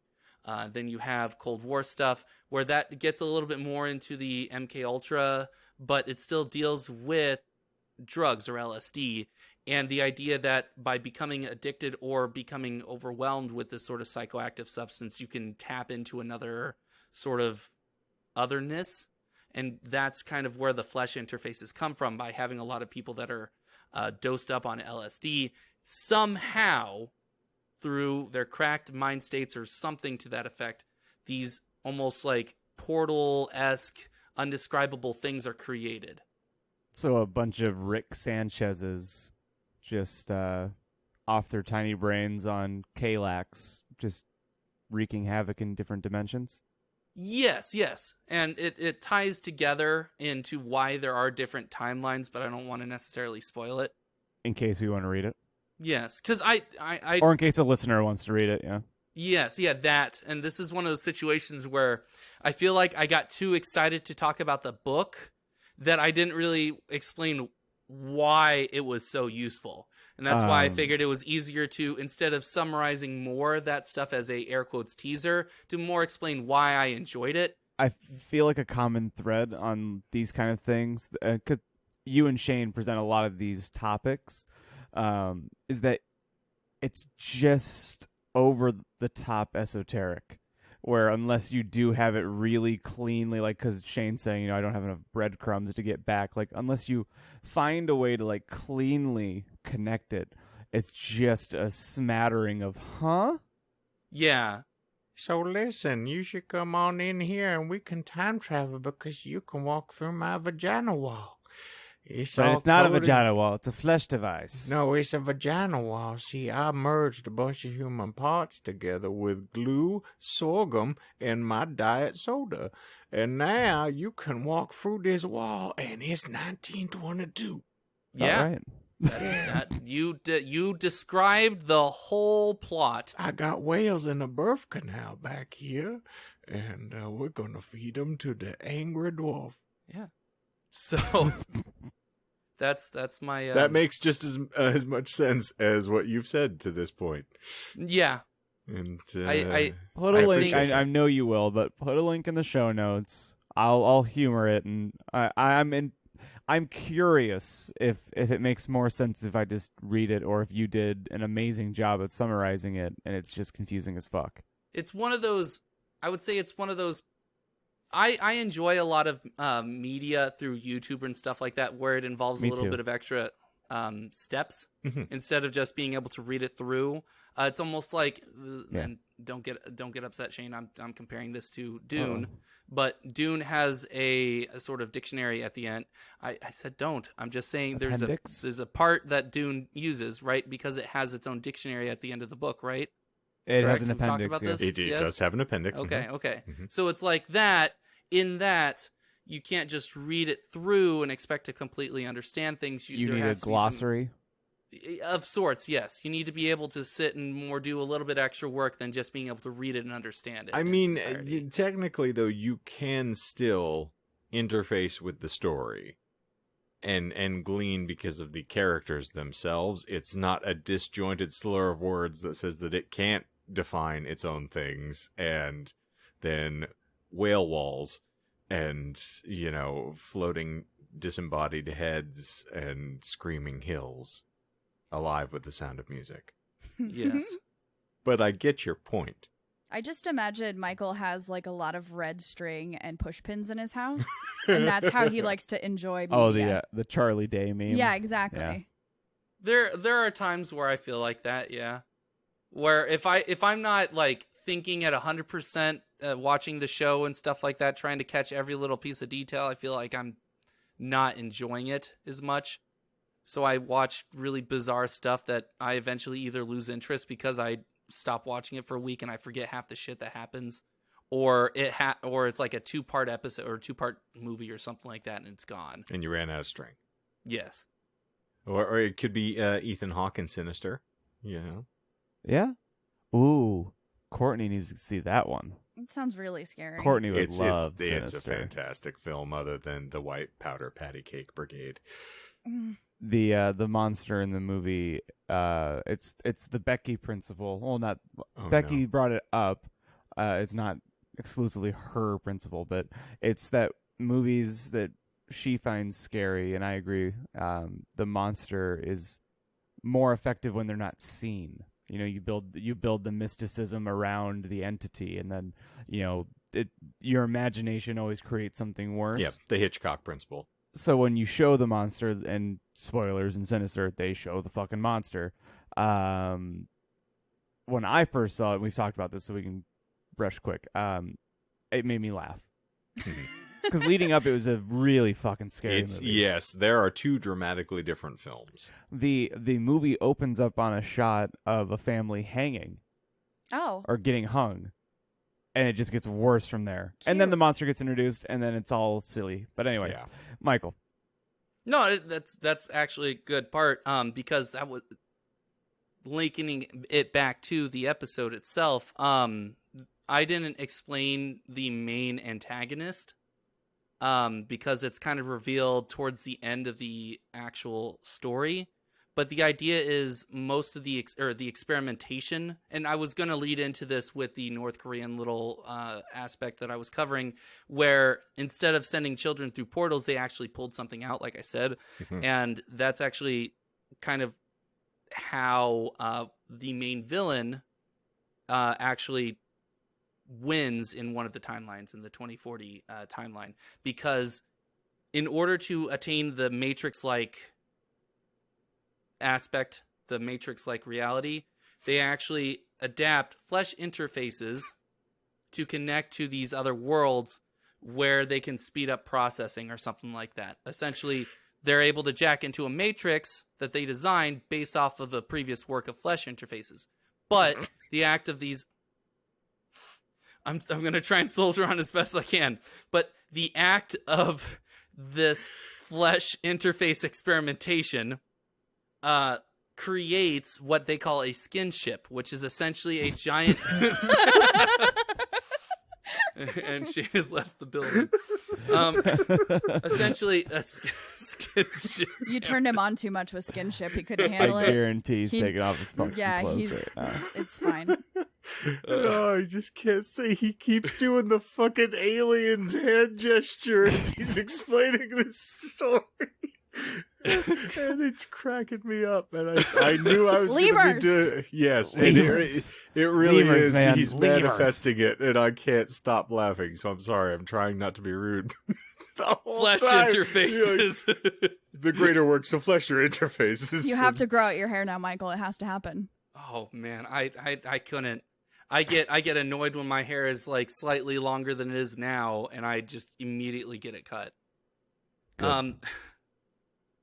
Then you have Cold War stuff where that gets a little bit more into the MK Ultra, but it still deals with drugs or LSD, and the idea that by becoming addicted or becoming overwhelmed with this sort of psychoactive substance, you can tap into another sort of otherness. And that's kind of where the flesh interfaces come from, by having a lot of people that are dosed up on LSD somehow, through their cracked mind states or something to that effect, these almost like portal-esque, undescribable things are created. So a bunch of Rick Sanchez's just off their tiny brains on Kalax, just wreaking havoc in different dimensions? Yes. And it ties together into why there are different timelines, but I don't want to necessarily spoil it. In case we want to read it. Yes, because I or in case a listener wants to read it, yeah. Yes, yeah, that. And this is one of those situations where I feel like I got too excited to talk about the book that I didn't really explain why it was so useful. And that's why I figured it was easier to, instead of summarizing more of that stuff as a air quotes teaser, to more explain why I enjoyed it. I feel like a common thread on these kind of things, because you and Shane present a lot of these topics, is that it's just over the top esoteric, where unless you do have it really cleanly, like, because Shane's saying, I don't have enough breadcrumbs to get back, like, unless you find a way to like cleanly connect it, it's just a smattering of Yeah. So listen, you should come on in here and we can time travel because you can walk through my vagina wall. But it's not a vagina wall. It's a flesh device. No, it's a vagina wall. See, I merged a bunch of human parts together with glue, sorghum, and my diet soda. And now you can walk through this wall, and it's 1922. Yeah. Right. You described the whole plot. I got whales in a birth canal back here, and we're going to feed them to the angry dwarf. Yeah. So that's my. That makes just as much sense as what you've said to this point. Yeah. And I Put a link. appreciate I know you will, but put a link in the show notes. I'll humor it, and I'm curious if it makes more sense if I just read it, or if you did an amazing job at summarizing it, and it's just confusing as fuck. It's one of those. I would say it's one of those. I enjoy a lot of media through YouTube and stuff like that, where it involves a little bit of extra steps instead of just being able to read it through. It's almost like, and don't get upset, Shane. I'm comparing this to Dune, but Dune has a sort of dictionary at the end. I said don't. I'm just saying there's a part that Dune uses, right, because it has its own dictionary at the end of the book, right? It Correct? has an We've talked appendix. about this? It does have an appendix. Okay, okay. So it's like that. In that, you can't just read it through and expect to completely understand things. You there need has a to be glossary? of sorts, yes. You need to be able to sit and do a little bit extra work than just being able to read it and understand it. I mean, technically, though, you can still interface with the story and glean because of the characters themselves. It's not a disjointed slur of words that says that it can't define its own things, and then whale walls and, floating disembodied heads and screaming hills alive with the sound of music. Yes. But I get your point. I just imagine Michael has like a lot of red string and push pins in his house, and that's how he likes to enjoy media. Oh, the Charlie Day meme. Yeah, exactly. Yeah. There are times where I feel like that, yeah. Where if I'm not like thinking at 100% watching the show and stuff like that, trying to catch every little piece of detail, I feel like I'm not enjoying it as much. So I watch really bizarre stuff that I eventually either lose interest because I stop watching it for a week and I forget half the shit that happens, or it's like a 2-part episode or a 2-part movie or something like that, and it's gone. And you ran out of string. Yes. Or it could be Ethan Hawke in Sinister. Yeah? Ooh, Courtney needs to see that one. It sounds really scary. Courtney would love It's a Sinister. fantastic film, other than the White Powder Patty Cake Brigade. The monster in the movie, it's the Becky principle. Well, not Becky brought it up. It's not exclusively her principle, but it's that movies that she finds scary, and I agree. The monster is more effective when they're not seen. You build the mysticism around the entity, and then your imagination always creates something worse. Yeah, the Hitchcock Principle. So when you show the monster, and spoilers in Sinister, they show the fucking monster. When I first saw it, we've talked about this, so we can brush quick. It made me laugh. Because leading up, it was a really fucking scary movie. Yes, there are 2 dramatically different films. The movie opens up on a shot of a family hanging. Oh. Or getting hung. And it just gets worse from there. Cute. And then the monster gets introduced, and then it's all silly. But anyway, Yeah. Michael. No, that's actually a good part, because that was linking it back to the episode itself. I didn't explain the main antagonist, because it's kind of revealed towards the end of the actual story. But the idea is most of the experimentation, and I was going to lead into this with the North Korean little aspect that I was covering, where instead of sending children through portals, they actually pulled something out, like I said. And that's actually kind of how the main villain actually wins in one of the timelines, in the 2040 timeline, because in order to attain the Matrix-like aspect, the Matrix-like reality, they actually adapt flesh interfaces to connect to these other worlds where they can speed up processing or something like that. Essentially, they're able to jack into a matrix that they designed based off of the previous work of flesh interfaces. But the act of these... I'm going to try and soldier on as best as I can. But the act of this flesh interface experimentation creates what they call a skin ship, which is essentially a giant... and she has left the building. Essentially, a skin ship. You turned him on too much with skinship. He couldn't handle it. I guarantee he's taking off his fucking clothes right now. It's fine. Oh, I just can't say he keeps doing the fucking alien's hand gesture as he's explaining this story. And it's cracking me up, and I knew I was going to be doing. Yes, and it really Lemurs, is. man. He's Lemurs. manifesting it, and I can't stop laughing. So I'm sorry. I'm trying not to be rude. The whole Flesh time, interfaces. The greater works of flesher interfaces. You have to grow out your hair now, Michael. It has to happen. Oh man, I couldn't. I get annoyed when my hair is like slightly longer than it is now, and I just immediately get it cut. Good.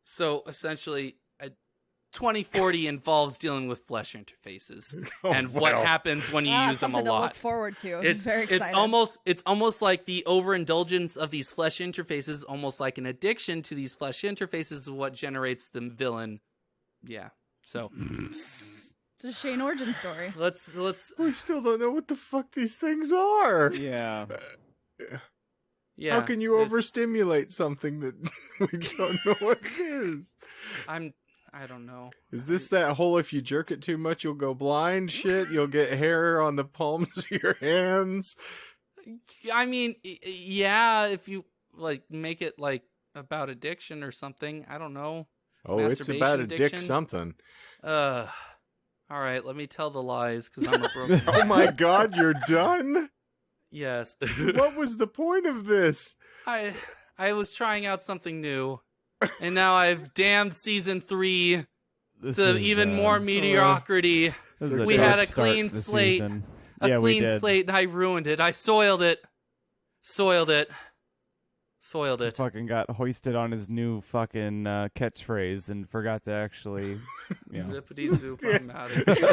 So essentially, 2040 involves dealing with flesh interfaces and what happens when you use them a Something to look lot. forward to. I'm It's very excited. it's almost like the overindulgence of these flesh interfaces, almost like an addiction to these flesh interfaces, is what generates the villain. Yeah. So It's a Shane origin story. let's. We still don't know what the fuck these things are. Yeah. Yeah. How can you it's- overstimulate something that we don't know what it is? I don't know. Is this that whole if you jerk it too much you'll go blind shit? You'll get hair on the palms of your hands? I mean, yeah, if you like make it like about addiction or something. I don't know. Oh, it's Masturbation about a dick addiction? something. All right, let me tell the lies because I'm a broken. Oh my god, you're done? Yes. What was the point of this? I was trying out something new, and now I've damned season 3 This to is, even more mediocrity. this is We had dark a start clean to the slate. season. A Yeah, we clean did. slate, and I ruined it. I soiled it. Fucking got hoisted on his new fucking catchphrase and forgot to actually, you know. Zippity zoop, I'm out of here.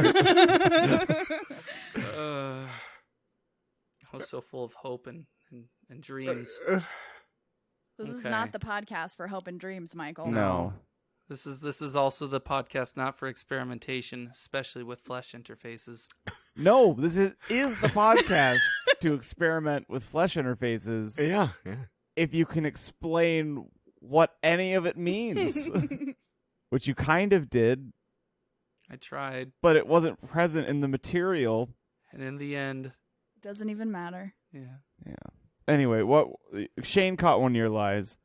I was so full of hope and dreams. This is Okay. not the podcast for hope and dreams, Michael. No. This is also the podcast not for experimentation, especially with flesh interfaces. No, this is the podcast to experiment with flesh interfaces Yeah. if you can explain what any of it means. Which you kind of did, I tried, but it wasn't present in the material. and in the end, Doesn't even matter. yeah. Yeah. Anyway, what Shane caught one of your lies.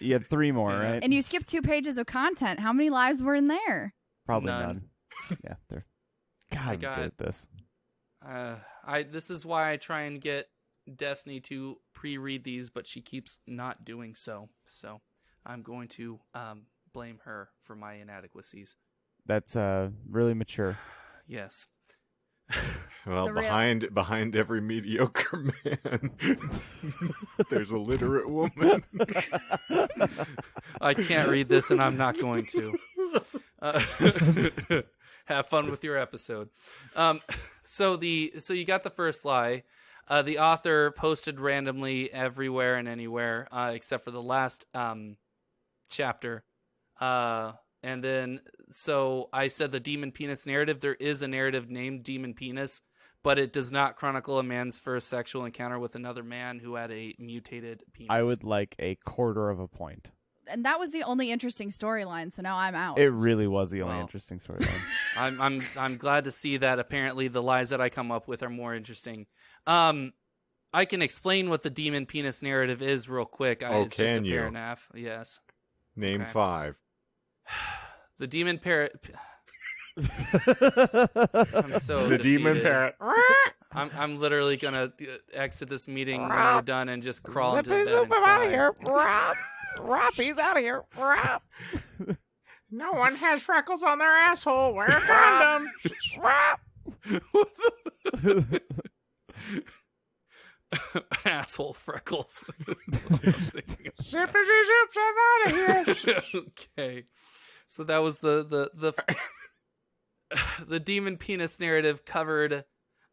You had 3 more, Yeah. right? And you skipped 2 pages of content. How many lives were in there? Probably None. none. Yeah, they're. God, I'm got- good at this. This is why I try and get Destiny to pre-read these, but she keeps not doing so. So I'm going to blame her for my inadequacies. That's really mature. Yes. Well, It's a real- behind every mediocre man, there's a literate woman. I can't read this, and I'm not going to. Have fun with your episode. So you got the first lie. The author posted randomly everywhere and anywhere, except for the last chapter. And then, so I said the Demon Penis narrative. There is a narrative named Demon Penis, but it does not chronicle a man's first sexual encounter with another man who had a mutated penis. I would like a 1/4 of a point. And that was the only interesting storyline, so now I'm out. It really was the only Well. interesting storyline. I'm glad to see that apparently the lies that I come up with are more interesting. I can explain what the Demon Penis narrative is real quick. It's just a can you? paragraph. Yes. Name Okay. 5. The Demon Parrot. I'm so The demon defeated. parrot. I'm literally gonna exit this meeting when we're done and just crawl into bed and Zoop, I'm cry. out of here. Rob, he's out of here. Rob. No one has freckles on their asshole. Wear a condom. Rob. Asshole Freckles. That's what I'm thinking of. Zippity zips, I'm out of here. Okay, so that was the the demon penis narrative covered.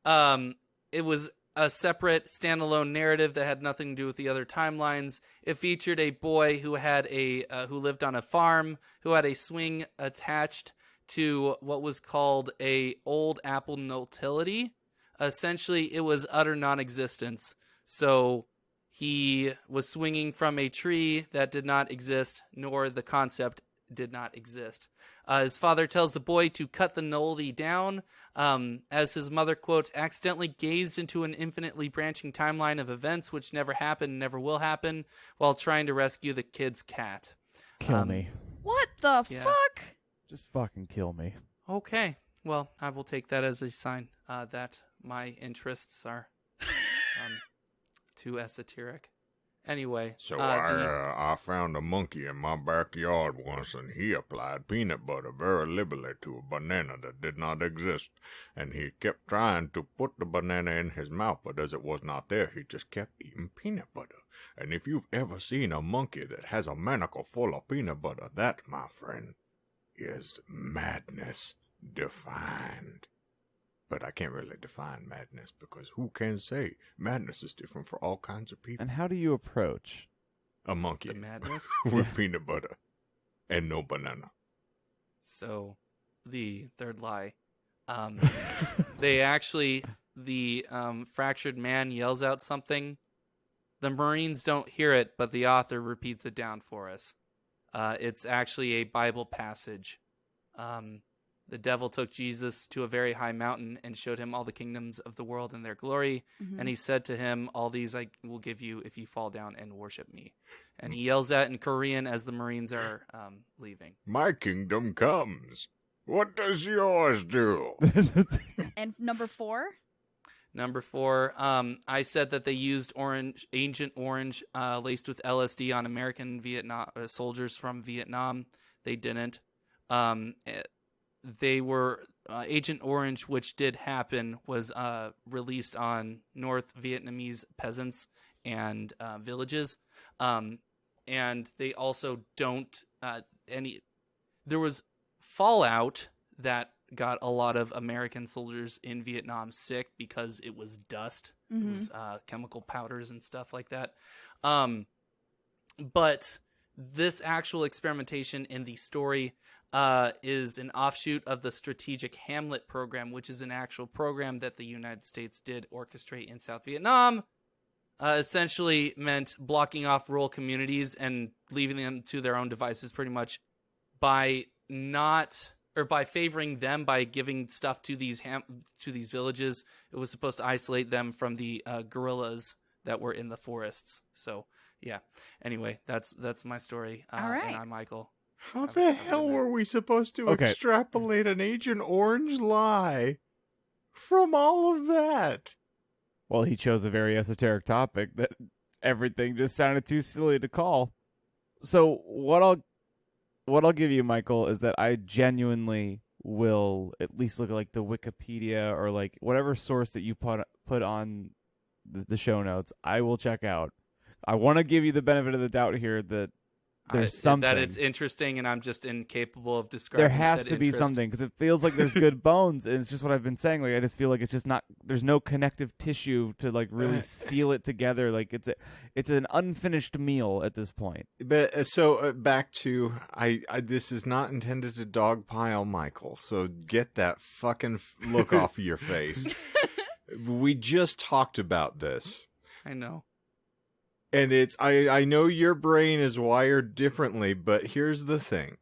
It was a separate standalone narrative that had nothing to do with the other timelines. It featured a boy who had who lived on a farm, who had a swing attached to what was called a old apple notility. Essentially, it was utter non-existence. So he was swinging from a tree that did not exist, nor the concept did not exist. His father tells the boy to cut the nullity down, as his mother, quote, accidentally gazed into an infinitely branching timeline of events which never happened, never will happen, while trying to rescue the kid's cat. Kill me. What the Yeah. fuck? Just fucking kill me. Okay, well, I will take that as a sign that my interests are too esoteric. Anyway, So I found a monkey in my backyard once, and he applied peanut butter very liberally to a banana that did not exist. And he kept trying to put the banana in his mouth, but as it was not there, he just kept eating peanut butter. And if you've ever seen a monkey that has a manacle full of peanut butter, that, my friend, is madness defined. But I can't really define madness, because who can say? Madness is different for all kinds of people. And how do you approach? A monkey the madness. with peanut butter and no banana. So, the third lie. They actually, the fractured man yells out something. The Marines don't hear it, but the author repeats it down for us. It's actually a Bible passage. The devil took Jesus to a very high mountain and showed him all the kingdoms of the world and their glory. Mhm. And he said to him, all these I will give you if you fall down and worship me. And he yells that in Korean as the Marines are leaving. My kingdom comes. What does yours do? And number 4? Number 4, I said that they used Agent Orange laced with LSD on American Vietnam soldiers from Vietnam. They didn't. They were Agent Orange, which did happen, was released on North Vietnamese peasants and villages, and they also don't There was fallout that got a lot of American soldiers in Vietnam sick because it was dust. It was chemical powders and stuff like that. But this actual experimentation in the story is an offshoot of the Strategic Hamlet program, which is an actual program that the United States did orchestrate in South Vietnam. Essentially meant blocking off rural communities and leaving them to their own devices pretty much by favoring them by giving stuff to these villages. It was supposed to isolate them from the guerrillas that were in the forests. So, yeah. Anyway, that's my story. All right. And I'm Michael. How the hell were we supposed to extrapolate an Agent Orange lie from all of that? Well, he chose a very esoteric topic that everything just sounded too silly to call. So what I'll give you, Michael, is that I genuinely will at least look at like the Wikipedia or like whatever source that you put on the show notes. I will check out. I want to give you the benefit of the doubt here that there's something that it's interesting, and I'm just incapable of describing. There has to be something, because it feels like there's good bones, and it's just what I've been saying. Like I just feel like it's just not. There's no connective tissue to like really seal it together. Like it's an unfinished meal at this point. But so back to I this is not intended to dogpile Michael. So get that fucking look off of your face. We just talked about this. I know. And I know your brain is wired differently, but here's the thing.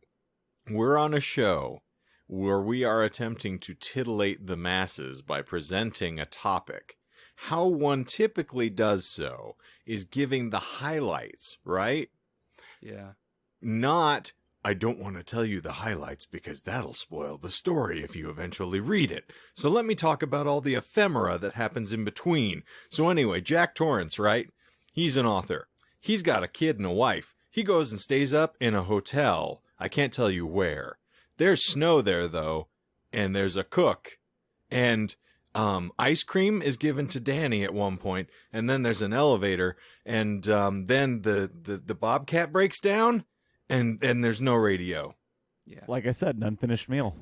We're on a show where we are attempting to titillate the masses by presenting a topic. How one typically does so is giving the highlights, right? Yeah. Not, I don't want to tell you the highlights because that'll spoil the story if you eventually read it. So let me talk about all the ephemera that happens in between. So anyway, Jack Torrance, right? He's an author. He's got a kid and a wife. He goes and stays up in a hotel. I can't tell you where. There's snow there, though, and there's a cook. And ice cream is given to Danny at one point, and then there's an elevator, and then the Bobcat breaks down, and there's no radio. Yeah. Like I said, an unfinished meal.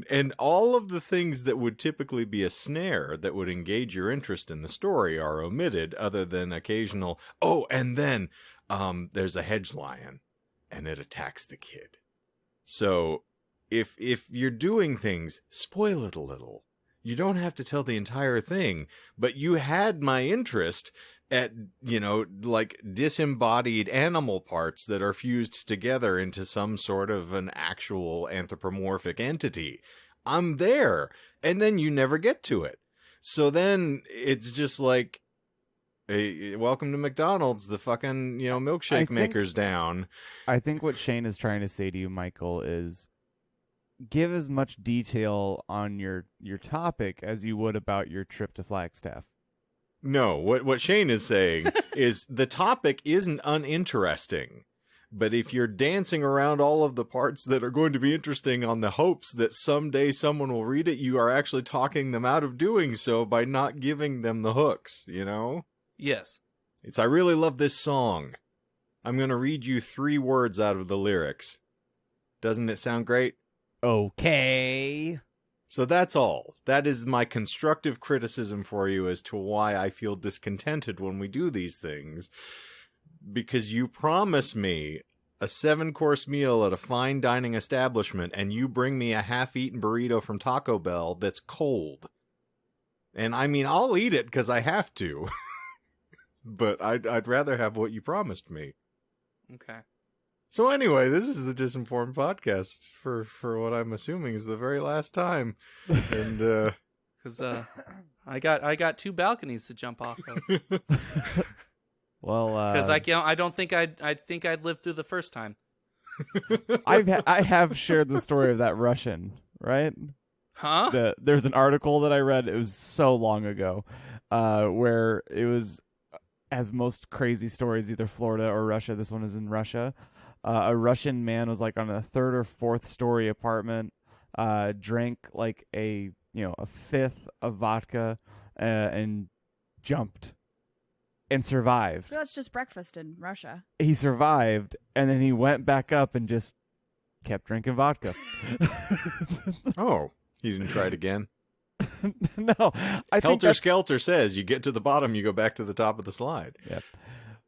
And all of the things that would typically be a snare that would engage your interest in the story are omitted, other than occasional, and then there's a hedge lion, and it attacks the kid. So if you're doing things, spoil it a little. You don't have to tell the entire thing, but you had my interest at, like disembodied animal parts that are fused together into some sort of an actual anthropomorphic entity. I'm there, and then you never get to it. So then it's just like, hey, welcome to McDonald's, the fucking, milkshake maker's down. I think what Shane is trying to say to you, Michael, is give as much detail on your topic as you would about your trip to Flagstaff. No, what Shane is saying is the topic isn't uninteresting, but if you're dancing around all of the parts that are going to be interesting on the hopes that someday someone will read it, you are actually talking them out of doing so by not giving them the hooks, Yes. It's, I really love this song. I'm going to read you 3 words out of the lyrics. Doesn't it sound great? Okay. So that's all. That is my constructive criticism for you as to why I feel discontented when we do these things. Because you promise me a 7-course meal at a fine dining establishment, and you bring me a half-eaten burrito from Taco Bell that's cold. And I mean, I'll eat it because I have to. But I'd rather have what you promised me. Okay. So anyway, this is the Disinformed podcast for what I'm assuming is the very last time. And because I got 2 balconies to jump off of. Well, because I don't think I'd live through the first time. I have shared the story of that Russian, right? Huh? There's an article that I read. It was so long ago, where it was, as most crazy stories, either Florida or Russia. This one is in Russia. A Russian man was like on a 3rd or 4th story apartment, drank like a 5th of vodka, and jumped and survived. So that's just breakfast in Russia. He survived, and then he went back up and just kept drinking vodka. oh, you didn't try it again? No. Helter Skelter says you get to the bottom, you go back to the top of the slide. Yeah.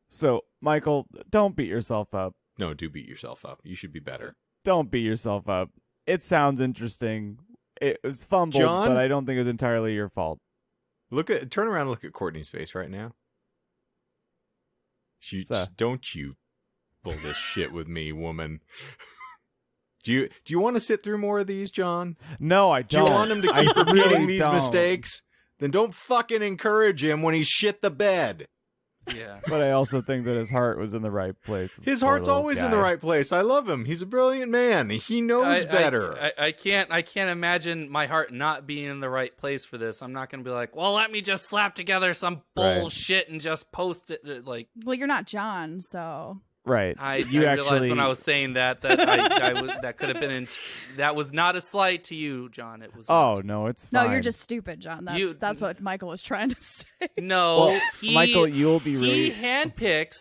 So, Michael, don't beat yourself up. No, do beat yourself up. You should be better. Don't beat yourself up. It sounds interesting. It was fumbled, John? but I don't think it was entirely your fault. Turn around and look at Courtney's face right now. Don't you pull this shit with me, woman. Do you want to sit through more of these, John? No, I don't. Do you want him to keep repeating really these don't. mistakes? Then don't fucking encourage him when he's shit the bed. Yeah. But I also think that his heart was in the right place. His Poor heart's little always guy. in the right place. I love him. He's a brilliant man. He knows better. I can't imagine my heart not being in the right place for this. I'm not going to be like, well, let me just slap together some bullshit and just post it. Like, Well, you're not John, so. Right. I realized when I was saying that that could have been that was not a slight to you, John. It was. Oh not. no, it's fine. No, you're just stupid, John. That's what Michael was trying to say. No, Well, Michael, you'll be really. He handpicks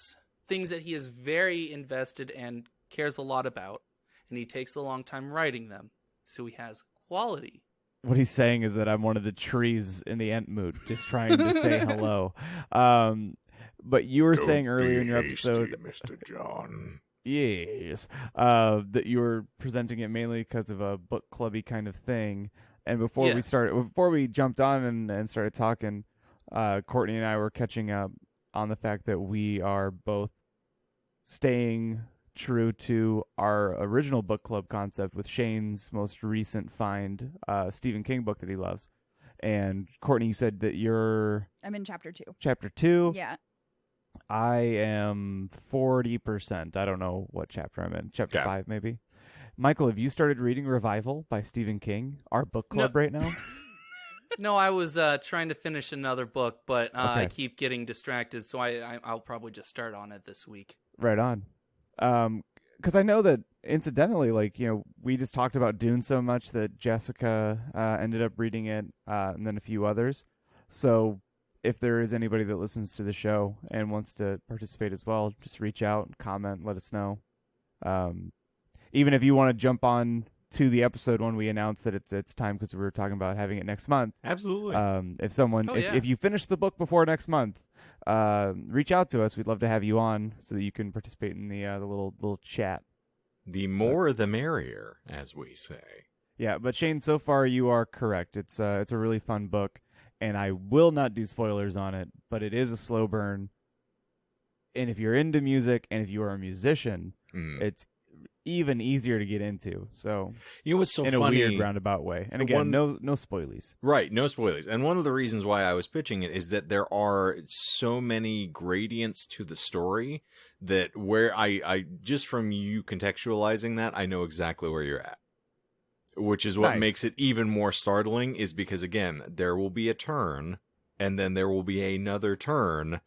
things that he is very invested and cares a lot about, and he takes a long time writing them, so he has quality. What he's saying is that I'm one of the trees in the Ent mood, just trying to say hello. But you were saying earlier in your episode, Mr. John. yes, that you were presenting it mainly because of a book clubby kind of thing. And before we jumped on and started talking, Courtney and I were catching up on the fact that we are both staying true to our original book club concept with Shane's most recent find, Stephen King book that he loves. And Courtney, you said that I'm in chapter 2. Chapter 2. Yeah. I am 40%. I don't know what chapter I'm in. Chapter 5, maybe. Michael, have you started reading Revival by Stephen King, our book club right now? No, I was trying to finish another book, but Okay. I keep getting distracted, so I'll probably just start on it this week. Right on. because I know that incidentally, like, we just talked about Dune so much that Jessica ended up reading it, and then a few others. So if there is anybody that listens to the show and wants to participate as well, just reach out, comment, let us know. Even if you want to jump on to the episode when we announce that it's time, because we were talking about having it next month. Absolutely. If you finish the book before next month, reach out to us. We'd love to have you on so that you can participate in the little chat. The more the merrier, as we say. Yeah, but Shane, so far you are correct. It's a really fun book, and I will not do spoilers on it, but it is a slow burn. And if you're into music and if you are a musician, it's even easier to get into. So what's so in funny, a weird roundabout way. And again, no spoilies. Right, no spoilers. And one of the reasons why I was pitching it is that there are so many gradients to the story that where I just from you contextualizing that, I know exactly where you're at. Which is what makes it even more startling, is because, again, there will be a turn, and then there will be another turn,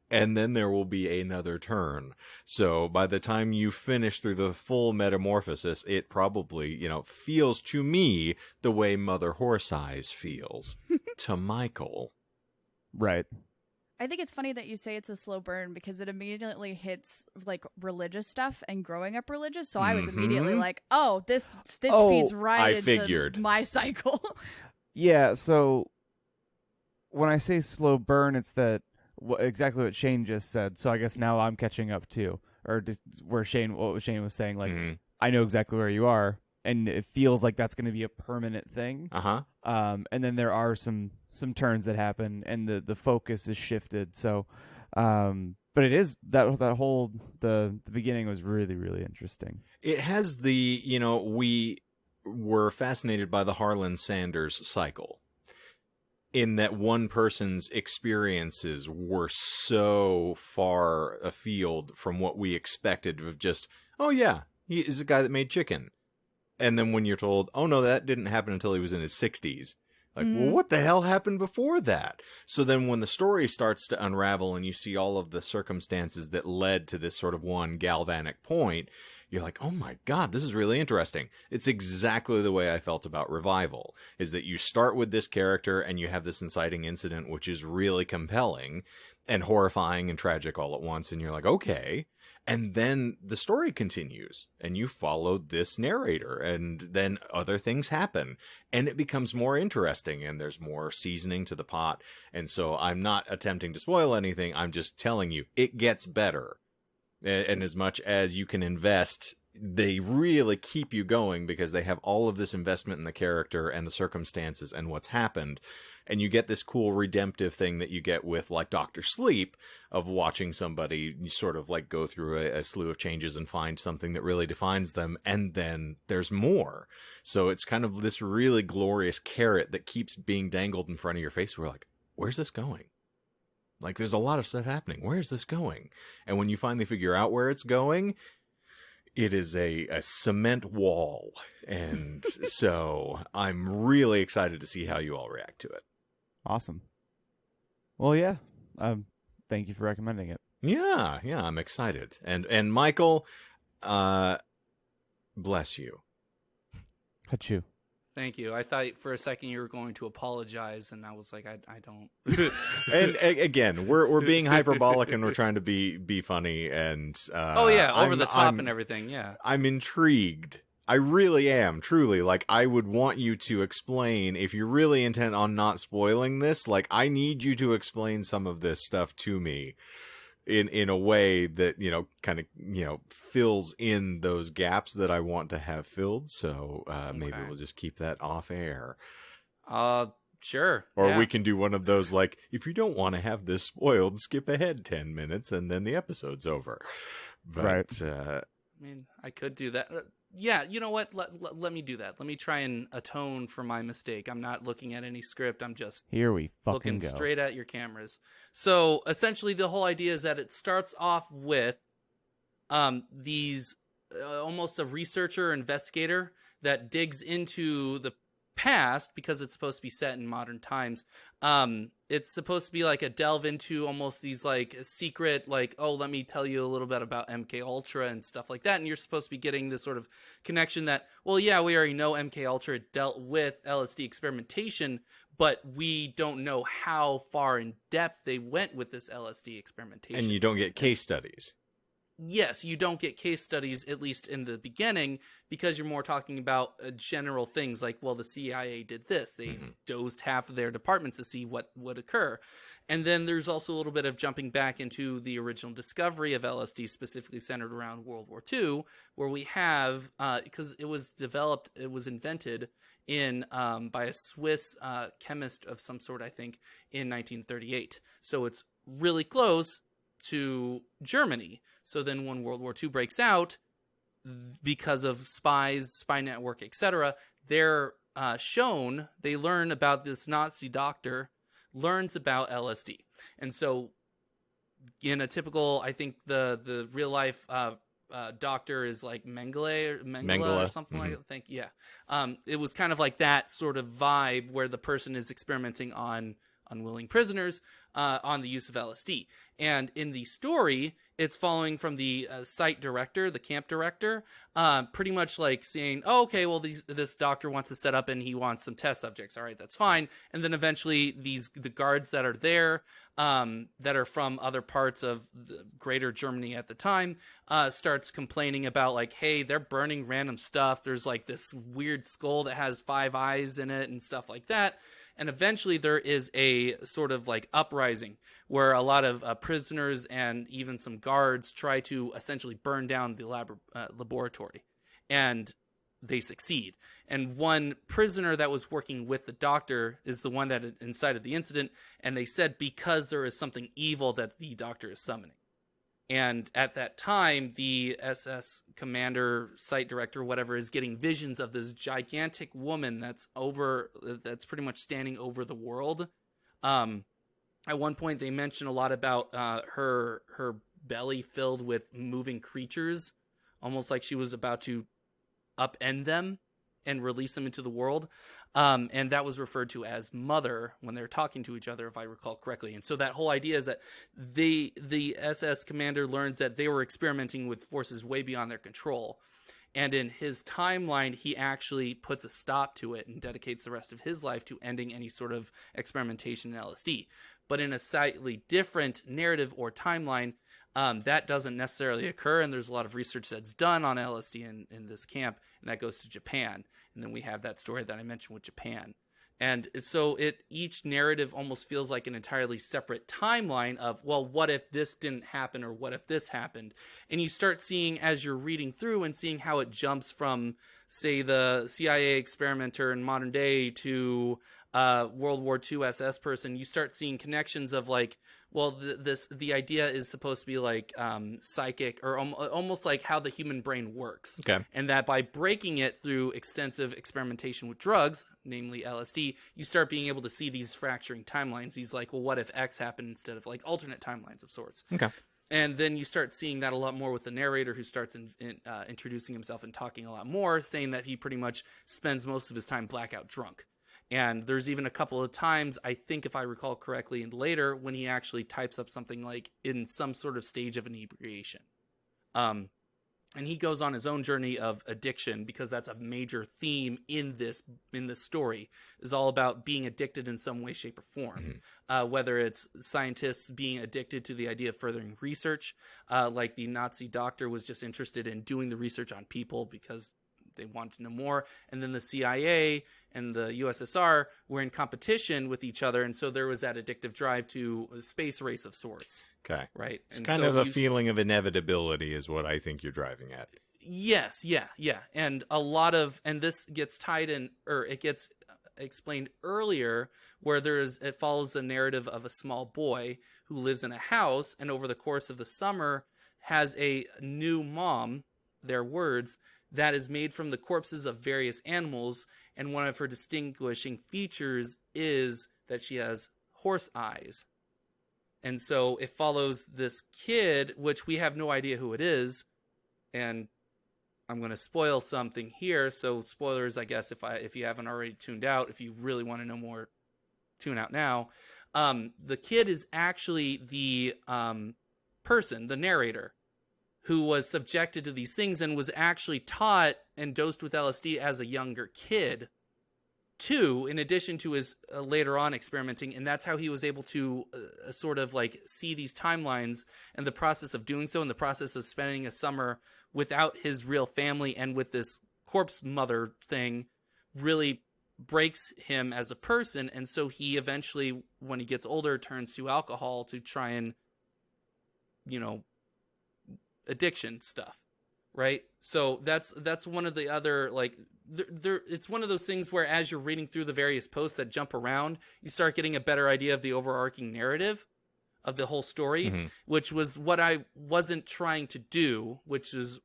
and then there will be another turn. So by the time you finish through the full metamorphosis, it probably, feels to me the way Mother Horse Eyes feels to Michael. Right. I think it's funny that you say it's a slow burn, because it immediately hits like religious stuff and growing up religious. So I was immediately like, oh, this feeds right into my cycle. Yeah. So when I say slow burn, it's that exactly what Shane just said. So I guess now I'm catching up too, or just what Shane was saying. Like, I know exactly where you are, and it feels like that's going to be a permanent thing. And then there are some turns that happen, and the focus is shifted. So, but it is that whole the beginning was really, really interesting. It has we were fascinated by the Harlan Sanders cycle, in that one person's experiences were so far afield from what we expected of just, oh yeah, he is a guy that made chicken. And then when you're told, oh no, that didn't happen until he was in his 60s. Like, well, what the hell happened before that? So then when the story starts to unravel and you see all of the circumstances that led to this sort of one galvanic point, you're like, oh my God, this is really interesting. It's exactly the way I felt about Revival, is that you start with this character and you have this inciting incident, which is really compelling and horrifying and tragic all at once. And you're like, okay. And then the story continues and you follow this narrator, and then other things happen and it becomes more interesting and there's more seasoning to the pot. And so I'm not attempting to spoil anything. I'm just telling you it gets better. And as much as you can invest, they really keep you going because they have all of this investment in the character and the circumstances and what's happened. And you get this cool redemptive thing that you get with, like, Dr. Sleep, of watching somebody sort of like go through a slew of changes and find something that really defines them. And then there's more. So it's kind of this really glorious carrot that keeps being dangled in front of your face. We're like, where's this going? Like, there's a lot of stuff happening. Where is this going? And when you finally figure out where it's going, it is a cement wall. And so I'm really excited to see how you all react to it. Awesome. Well, yeah. Thank you for recommending it. Yeah, I'm excited. And Michael, bless you. Achoo. Thank you. I thought for a second you were going to apologize, and I was like, I don't. And again, we're being hyperbolic, and we're trying to be funny, and over the top and everything. Yeah, I'm intrigued. I really am, truly. Like, I would want you to explain, if you're really intent on not spoiling this, like, I need you to explain some of this stuff to me in a way that, kind of, fills in those gaps that I want to have filled. So maybe we'll just keep that off air. Sure. Or we can do one of those, like, if you don't want to have this spoiled, skip ahead 10 minutes and then the episode's over. But, right. I mean, I could do that. Yeah, you know what? Let me do that. Let me try and atone for my mistake. I'm not looking at any script. I'm just here we fucking looking go. Straight at your cameras. So essentially, the whole idea is that it starts off with these almost a researcher, investigator that digs into past, because it's supposed to be set in modern times, it's supposed to be like a delve into almost these like secret, like, oh, let me tell you a little bit about MK Ultra and stuff like that. And you're supposed to be getting this sort of connection that, well, yeah, we already know MK Ultra dealt with LSD experimentation, but we don't know how far in depth they went with this LSD experimentation. And you don't get case studies. Yes, you don't get case studies, at least in the beginning, because you're more talking about general things like, well, the CIA did this. They dosed half of their departments to see what would occur. And then there's also a little bit of jumping back into the original discovery of LSD, specifically centered around World War II, where we have, because it was invented in by a Swiss chemist of some sort, I think, in 1938. So it's really close to Germany. So then when World War II breaks out, because of spies, spy network, etc., they're they learn about this Nazi doctor, learns about LSD. And so in a typical, I think the real life doctor is like Mengele or something like that. I think, yeah. It was kind of like that sort of vibe where the person is experimenting on unwilling prisoners on the use of LSD. And in the story, it's following from the site director, the camp director, pretty much like saying, oh, okay, well, this doctor wants to set up and he wants some test subjects. All right, that's fine. And then eventually the guards that are there, that are from other parts of the greater Germany at the time, starts complaining about like, hey, they're burning random stuff. There's like this weird skull that has 5 eyes in it and stuff like that. And eventually there is a sort of like uprising where a lot of prisoners and even some guards try to essentially burn down the laboratory. And they succeed. And one prisoner that was working with the doctor is the one that incited the incident. And they said because there is something evil that the doctor is summoning. And at that time, the SS commander, site director, whatever, is getting visions of this gigantic woman that's pretty much standing over the world. At one point, they mention a lot about her belly filled with moving creatures, almost like she was about to upend them and release them into the world. And that was referred to as Mother when they're talking to each other, if I recall correctly. And so that whole idea is that the SS commander learns that they were experimenting with forces way beyond their control. And in his timeline, he actually puts a stop to it and dedicates the rest of his life to ending any sort of experimentation in LSD. But in a slightly different narrative or timeline, that doesn't necessarily occur. And there's a lot of research that's done on LSD in this camp, and that goes to Japan. And then we have that story that I mentioned with Japan. And so each narrative almost feels like an entirely separate timeline of, well, what if this didn't happen or what if this happened? And you start seeing as you're reading through and seeing how it jumps from, say, the CIA experimenter in modern day to World War II SS person, you start seeing connections of like, well, the idea is supposed to be like psychic or almost like how the human brain works. Okay. And that by breaking it through extensive experimentation with drugs, namely LSD, you start being able to see these fracturing timelines. These like, well, what if X happened instead of like alternate timelines of sorts. Okay. And then you start seeing that a lot more with the narrator who starts introducing himself and talking a lot more, saying that he pretty much spends most of his time blackout drunk. And there's even a couple of times, I think if I recall correctly, and later when he actually types up something like in some sort of stage of inebriation. And he goes on his own journey of addiction because that's a major theme in this story, is all about being addicted in some way, shape, or form. Whether it's scientists being addicted to the idea of furthering research, like the Nazi doctor was just interested in doing the research on people because they wanted to know more. And then the CIA and the USSR were in competition with each other. And so there was that addictive drive to a space race of sorts. Okay. Right. It's kind of a feeling of inevitability is what I think you're driving at. Yes. Yeah. And and this gets tied in, or it gets explained earlier, where it follows the narrative of a small boy who lives in a house and over the course of the summer has a new mom, their words, that is made from the corpses of various animals, and one of her distinguishing features is that she has horse eyes. And so it follows this kid, which we have no idea who it is, and I'm going to spoil something here. So spoilers, I guess, if you haven't already tuned out, if you really want to know more, tune out now. The kid is actually the person, the narrator, who was subjected to these things and was actually taught and dosed with LSD as a younger kid, too, in addition to his later on experimenting. And that's how he was able to sort of like see these timelines, and the process of doing so, and the process of spending a summer without his real family and with this corpse mother thing really breaks him as a person. And so he eventually, when he gets older, turns to alcohol to try and, addiction stuff, right? So that's one of the other, like, it's one of those things where as you're reading through the various posts that jump around, you start getting a better idea of the overarching narrative of the whole story, which was what I wasn't trying to do, which is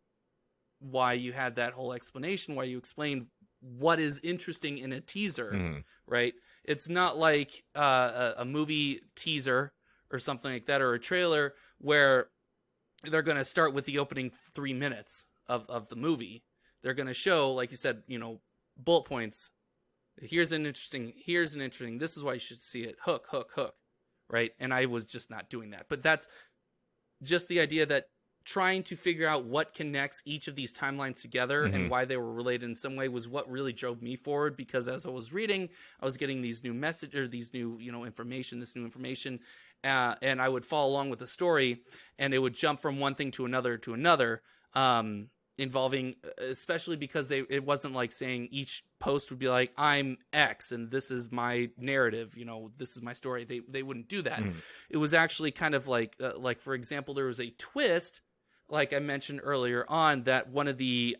why you had that whole explanation, why you explained what is interesting in a teaser, right? It's not like a movie teaser or something like that, or a trailer where they're going to start with the opening 3 minutes of the movie. They're going to show, like you said, bullet points. Here's an interesting, this is why you should see it. Hook, right? And I was just not doing that. But that's just the idea that trying to figure out what connects each of these timelines together and why they were related in some way was what really drove me forward, because as I was reading, I was getting these new these new, information, and I would follow along with the story, and it would jump from one thing to another, involving, especially because it wasn't like saying each post would be like, I'm X and this is my narrative, this is my story. They wouldn't do that. It was actually kind of like for example, there was a twist, like I mentioned earlier on, that one of the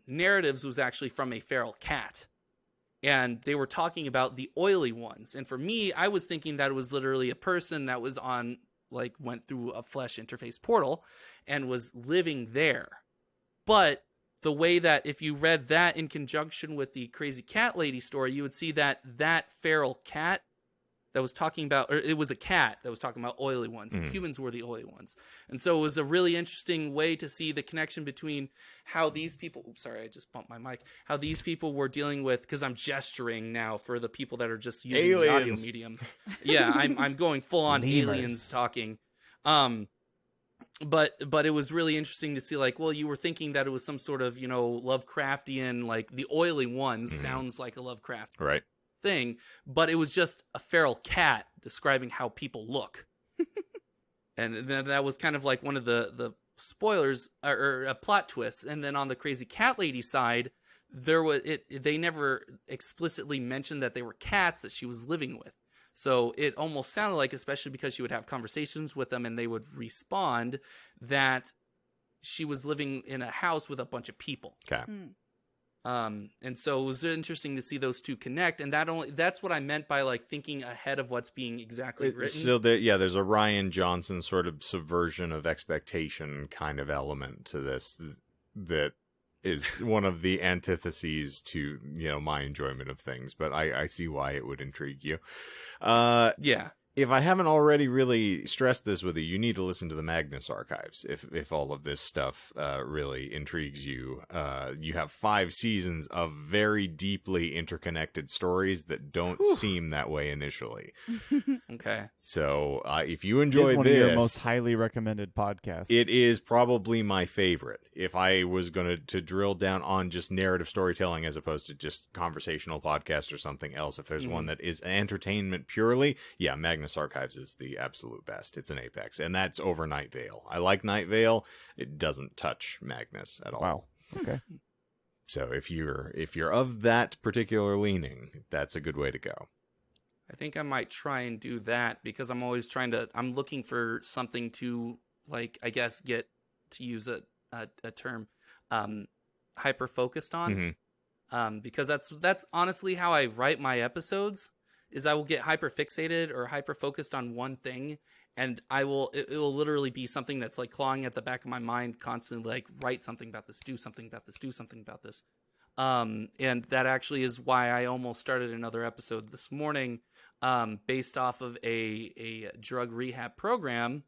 narratives was actually from a feral cat. And they were talking about the oily ones. And for me, I was thinking that it was literally a person that was went through a flesh interface portal and was living there. But the way that if you read that in conjunction with the crazy cat lady story, you would see that feral cat that was talking about, or it was a cat that was talking about oily ones, and humans were the oily ones. And so it was a really interesting way to see the connection between how these people, oops, sorry, I just bumped my mic, how these people were dealing with, because I'm gesturing now for the people that are just using the audio medium. Yeah, I'm going full on aliens talking. But it was really interesting to see, like, well, you were thinking that it was some sort of, Lovecraftian, like the oily ones sounds like a Lovecraft thing, but it was just a feral cat describing how people look. And then that was kind of like one of the spoilers or a plot twist. And then on the crazy cat lady side, they never explicitly mentioned that they were cats that she was living with. So it almost sounded like, especially because she would have conversations with them and they would respond, that she was living in a house with a bunch of people. Okay. And so it was interesting to see those two connect. And that's what I meant by like thinking ahead of what's being exactly written. So there's a Rian Johnson sort of subversion of expectation kind of element to this that is one of the antitheses to, my enjoyment of things, but I see why it would intrigue you. Yeah. If I haven't already really stressed this with you need to listen to the Magnus archives. If all of this stuff really intrigues you, you have 5 seasons of very deeply interconnected stories that don't seem that way initially. Okay. So if you enjoy one this, of your most highly recommended podcasts. It is probably my favorite. If I was going to drill down on just narrative storytelling as opposed to just conversational podcast or something else, if there's one that is entertainment purely, yeah, Magnus Archives is the absolute best. It's an apex, and that's over Night Vale. I like Night Vale. It doesn't touch Magnus at all. Wow. Okay. So if you're of that particular leaning, that's a good way to go. I think I might try and do that, because I'm always I'm looking for something to, like, I guess get to use a term, hyper focused on. Because that's honestly how I write my episodes. Is I will get hyper fixated or hyper focused on one thing, and it will literally be something that's like clawing at the back of my mind constantly, like, write something about this, do something about this, do something about this. And that actually is why I almost started another episode this morning, based off of a drug rehab program,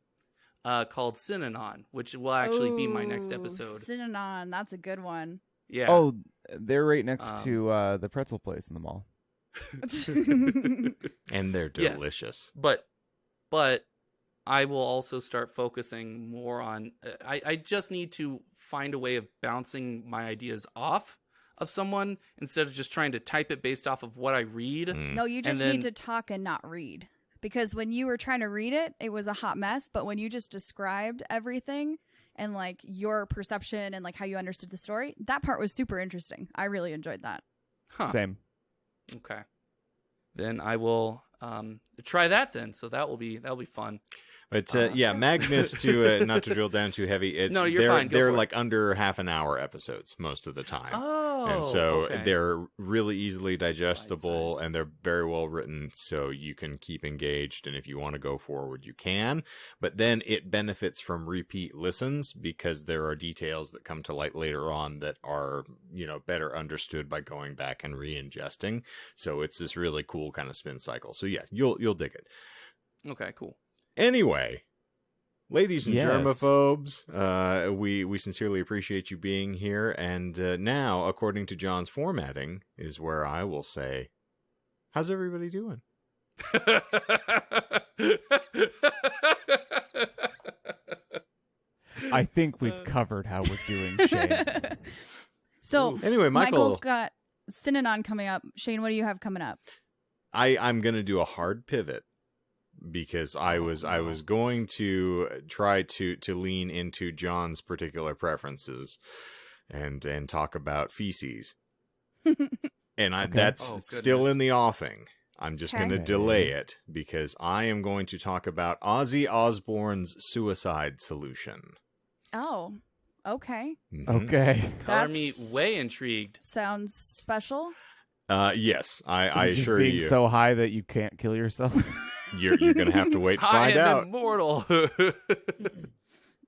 called Synanon, which will actually be my next episode. Synanon, that's a good one. Yeah. Oh, they're right next to the pretzel place in the mall. And they're delicious. Yes. But I will also start focusing more on. I just need to find a way of bouncing my ideas off of someone instead of just trying to type it based off of what I read. No, you just need to talk and not read. Because when you were trying to read it, it was a hot mess. But when you just described everything and like your perception and like how you understood the story, that part was super interesting. I really enjoyed that. Huh. Same. Okay. Then I will try that then. So that'll be fun. But Magnus, to not to drill down too heavy, it's No, you're fine. Go they're for like under half an hour episodes most of the time. Oh, and so okay. they're really easily digestible Bite-sized. and they're very well written, so you can keep engaged. And if you want to go forward, you can. But then it benefits from repeat listens because there are details that come to light later on that are, better understood by going back and re-ingesting. So it's this really cool kind of spin cycle. So yeah, you'll dig it. Okay, cool. Anyway, ladies and Yes. germaphobes, we sincerely appreciate you being here. And now, according to John's formatting, is where I will say, how's everybody doing? I think we've covered how we're doing, Shane. So Anyway, Michael's got Synanon coming up. Shane, what do you have coming up? I'm going to do a hard pivot because I was going to try to lean into John's particular preferences and talk about feces. And that's Oh, still goodness. in the offing. I'm just going to Okay. delay it because I am going to talk about Ozzy Osbourne's suicide solution. Oh, okay. Mhm. Okay. Color me That's- way intrigued. Sounds special. Yes, I Is it just assure being you, so high that you can't kill yourself. you're going to have to wait to I find am out. immortal.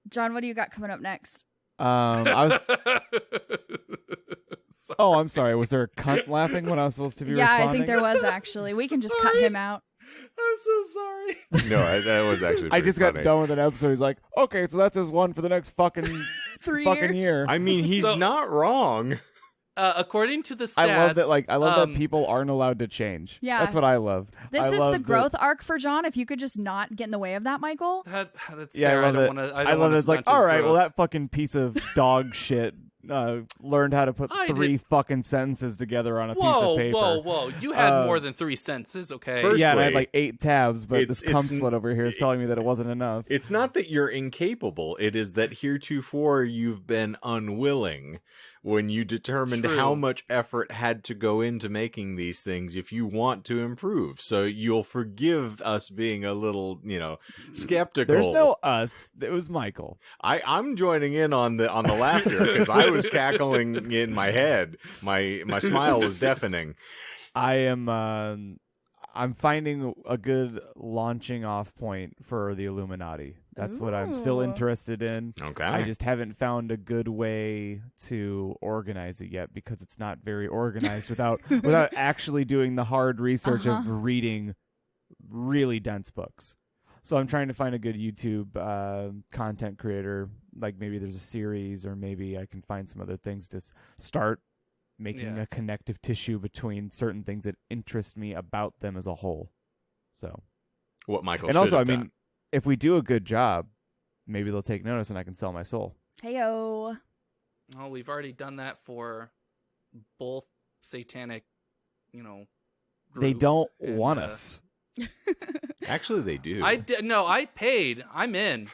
John, what do you got coming up next? I was. Oh, I'm sorry. Was there a cunt laughing when I was supposed to be Yeah, responding? I think there was actually. We can just cut Sorry. him out. I'm so sorry. No, that was actually I pretty just funny. got done with an episode. He's like, okay, so that's his one for the next fucking 3 fucking years. year. I mean, he's So- not wrong. According to the stats, I love that. I love that people aren't allowed to change. Yeah. That's what I love. This I is love the that- growth arc for John. If you could just not get in the way of that, Michael. That's Yeah, fair. I love don't it. wanna, I love wanna it. It's like, stunt his all right, well, growth. that fucking piece of dog shit learned how to put I 3 did- fucking sentences together on a piece Whoa, of paper. whoa! You had Uh, more than 3 sentences, okay? First- Yeah, and I had Firstly, like 8 tabs, but this cum it's- slut over here is telling me that it wasn't enough. It's not that you're incapable. It is that heretofore you've been unwilling when you determined True. how much effort had to go into making these things if you want to improve. So you'll forgive us being a little, skeptical. There's no us. It was Michael. I'm joining in on the laughter because I was cackling in my head. My smile was deafening. I am. I'm finding a good launching off point for the Illuminati. That's what I'm still Ooh. interested in. Okay. I just haven't found a good way to organize it yet because it's not very organized without actually doing the hard research of reading really dense books. So I'm trying to find a good YouTube content creator. Like maybe there's a series, or maybe I can find some other things to start making Yeah. a connective tissue between certain things that interest me about them as a whole. So, What Michael and should also, I have mean, done. if we do a good job, maybe they'll take notice and I can sell my soul. Heyo. Well, we've already done that for both satanic, groups. They don't and, want us. Actually, they do. I paid. I'm in.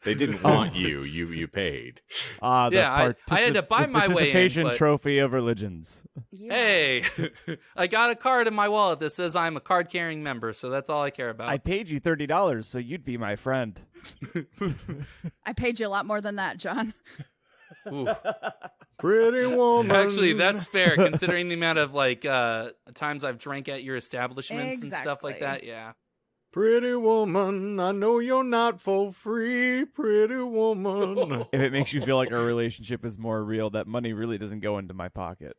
They didn't want you. You paid. The Yeah, I had to buy the my way in, participation but- trophy of religions. Yeah. Hey, I got a card in my wallet that says I'm a card-carrying member, so that's all I care about. I paid you $30, so you'd be my friend. I paid you a lot more than that, John. Ooh. Pretty woman. Actually, that's fair considering the amount of times I've drank at your establishments and stuff like Exactly. that. Yeah. Pretty woman, I know you're not for free. Pretty woman. If it makes you feel like our relationship is more real, that money really doesn't go into my pocket.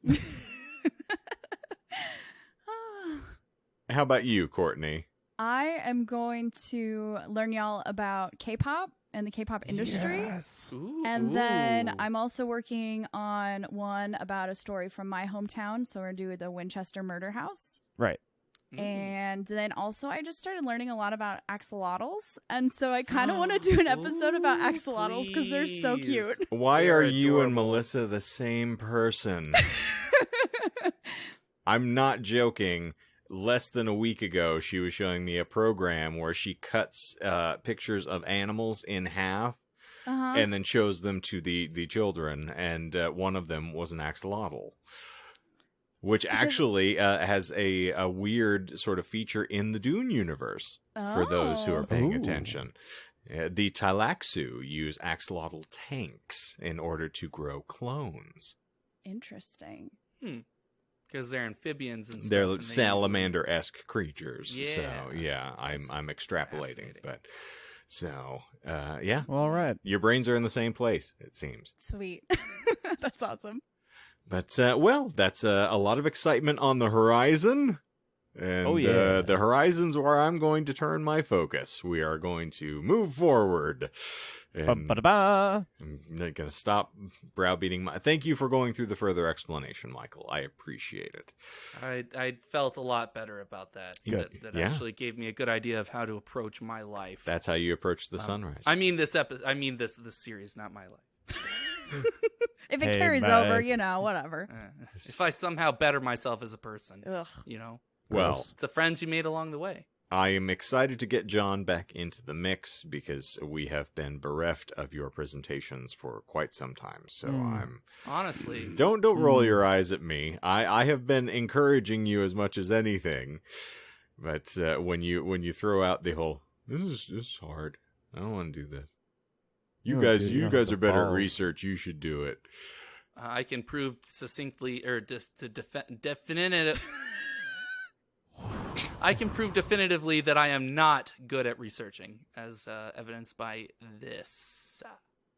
How about you, Courtney? I am going to learn y'all about K-pop in the K-pop industry. Yes. Ooh, And then I'm also working on one about a story from my hometown. So we're doing the Winchester Murder House. Right. And then also I just started learning a lot about axolotls. And so I kind of want to do an episode about axolotls because they're so cute. Why They're are you and adorable. Melissa the same person? I'm not joking. Less than a week ago, she was showing me a program where she cuts pictures of animals in half and then shows them to the children. And one of them was an axolotl, which actually has a weird sort of feature in the Dune universe for those who are paying attention. The Tleilaxu use axolotl tanks in order to grow clones. Interesting. Because they're amphibians and stuff. They're and they salamander-esque creatures. Yeah. So, yeah, I'm extrapolating. fascinating. But so, yeah. Well, all right. Your brains are in the same place, it seems. Sweet. That's awesome. But, well, that's a lot of excitement on the horizon. And Oh, yeah. the horizon's where I'm going to turn my focus. We are going to move forward. And Ba-ba-da-ba. I'm not going to stop browbeating. Thank you for going through the further explanation, Michael. I appreciate it. I felt a lot better about that. Good. That Yeah. actually gave me a good idea of how to approach my life. That's how you approach the sunrise. I mean this series, not my life. If it Hey, carries Mike. over, whatever. If I somehow better myself as a person, Ugh. Well, it's the friends you made along the way. I am excited to get John back into the mix because we have been bereft of your presentations for quite some time. So I'm Honestly, don't roll your eyes at me. I have been encouraging you as much as anything, but when you throw out the whole this is hard, I don't want to do this. You guys are better at research. You should do it. I can prove succinctly or just to definitive. I can prove definitively that I am not good at researching, as evidenced by this.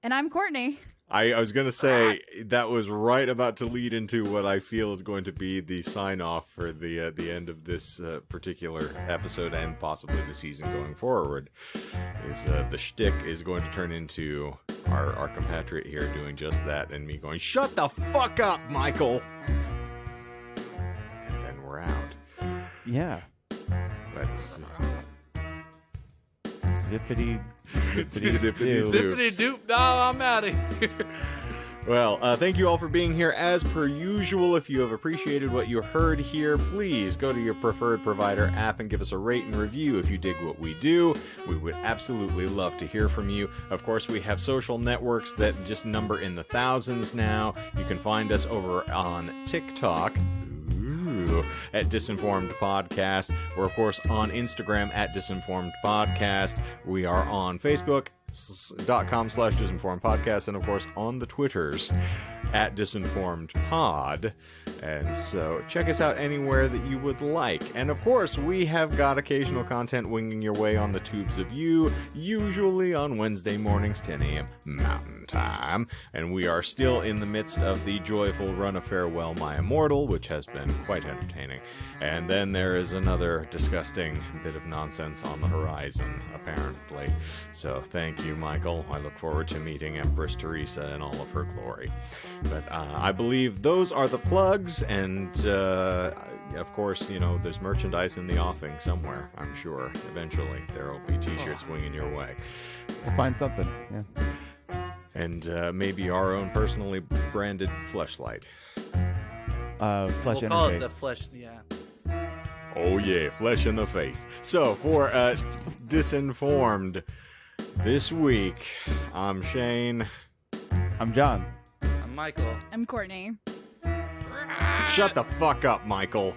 And I'm Courtney. I was going to say that was right about to lead into what I feel is going to be the sign-off for the end of this particular episode and possibly the season going forward. Is the shtick is going to turn into our compatriot here doing just that and me going, "Shut the fuck up, Michael!" And then we're out. Yeah. But Zippity. Zippity doo. zoo. Zippity doop, no, I'm out of here. Well, thank you all for being here. As per usual, if you have appreciated what you heard here, please go to your preferred provider app and give us a rate and review if you dig what we do. We would absolutely love to hear from you. Of course, we have social networks that just number in the thousands now. You can find us over on TikTok. At Disinformed Podcast. We're, of course, on Instagram at Disinformed Podcast. We are on Facebook.com/Disinformed Podcast. And, of course, on the Twitters at Disinformed Pod. And so check us out anywhere that you would like. And, of course, we have got occasional content winging your way on the tubes of you, usually on Wednesday mornings, 10 a.m. Mountain Time. And we are still in the midst of the joyful run of Farewell, My Immortal, which has been quite entertaining. And then there is another disgusting bit of nonsense on the horizon, apparently. So thank you, Michael. I look forward to meeting Empress Teresa in all of her glory. But I believe those are the plugs, and of course, there's merchandise in the offing somewhere, I'm sure. Eventually, there will be t-shirts winging your way. We'll find something. Yeah. And maybe our own personally branded fleshlight. Flesh We'll in call her it the face. flesh, yeah. Oh yeah, flesh in the face. So for Disinformed this week, I'm Shane. I'm John. I'm Michael. I'm Courtney. Shut the fuck up, Michael.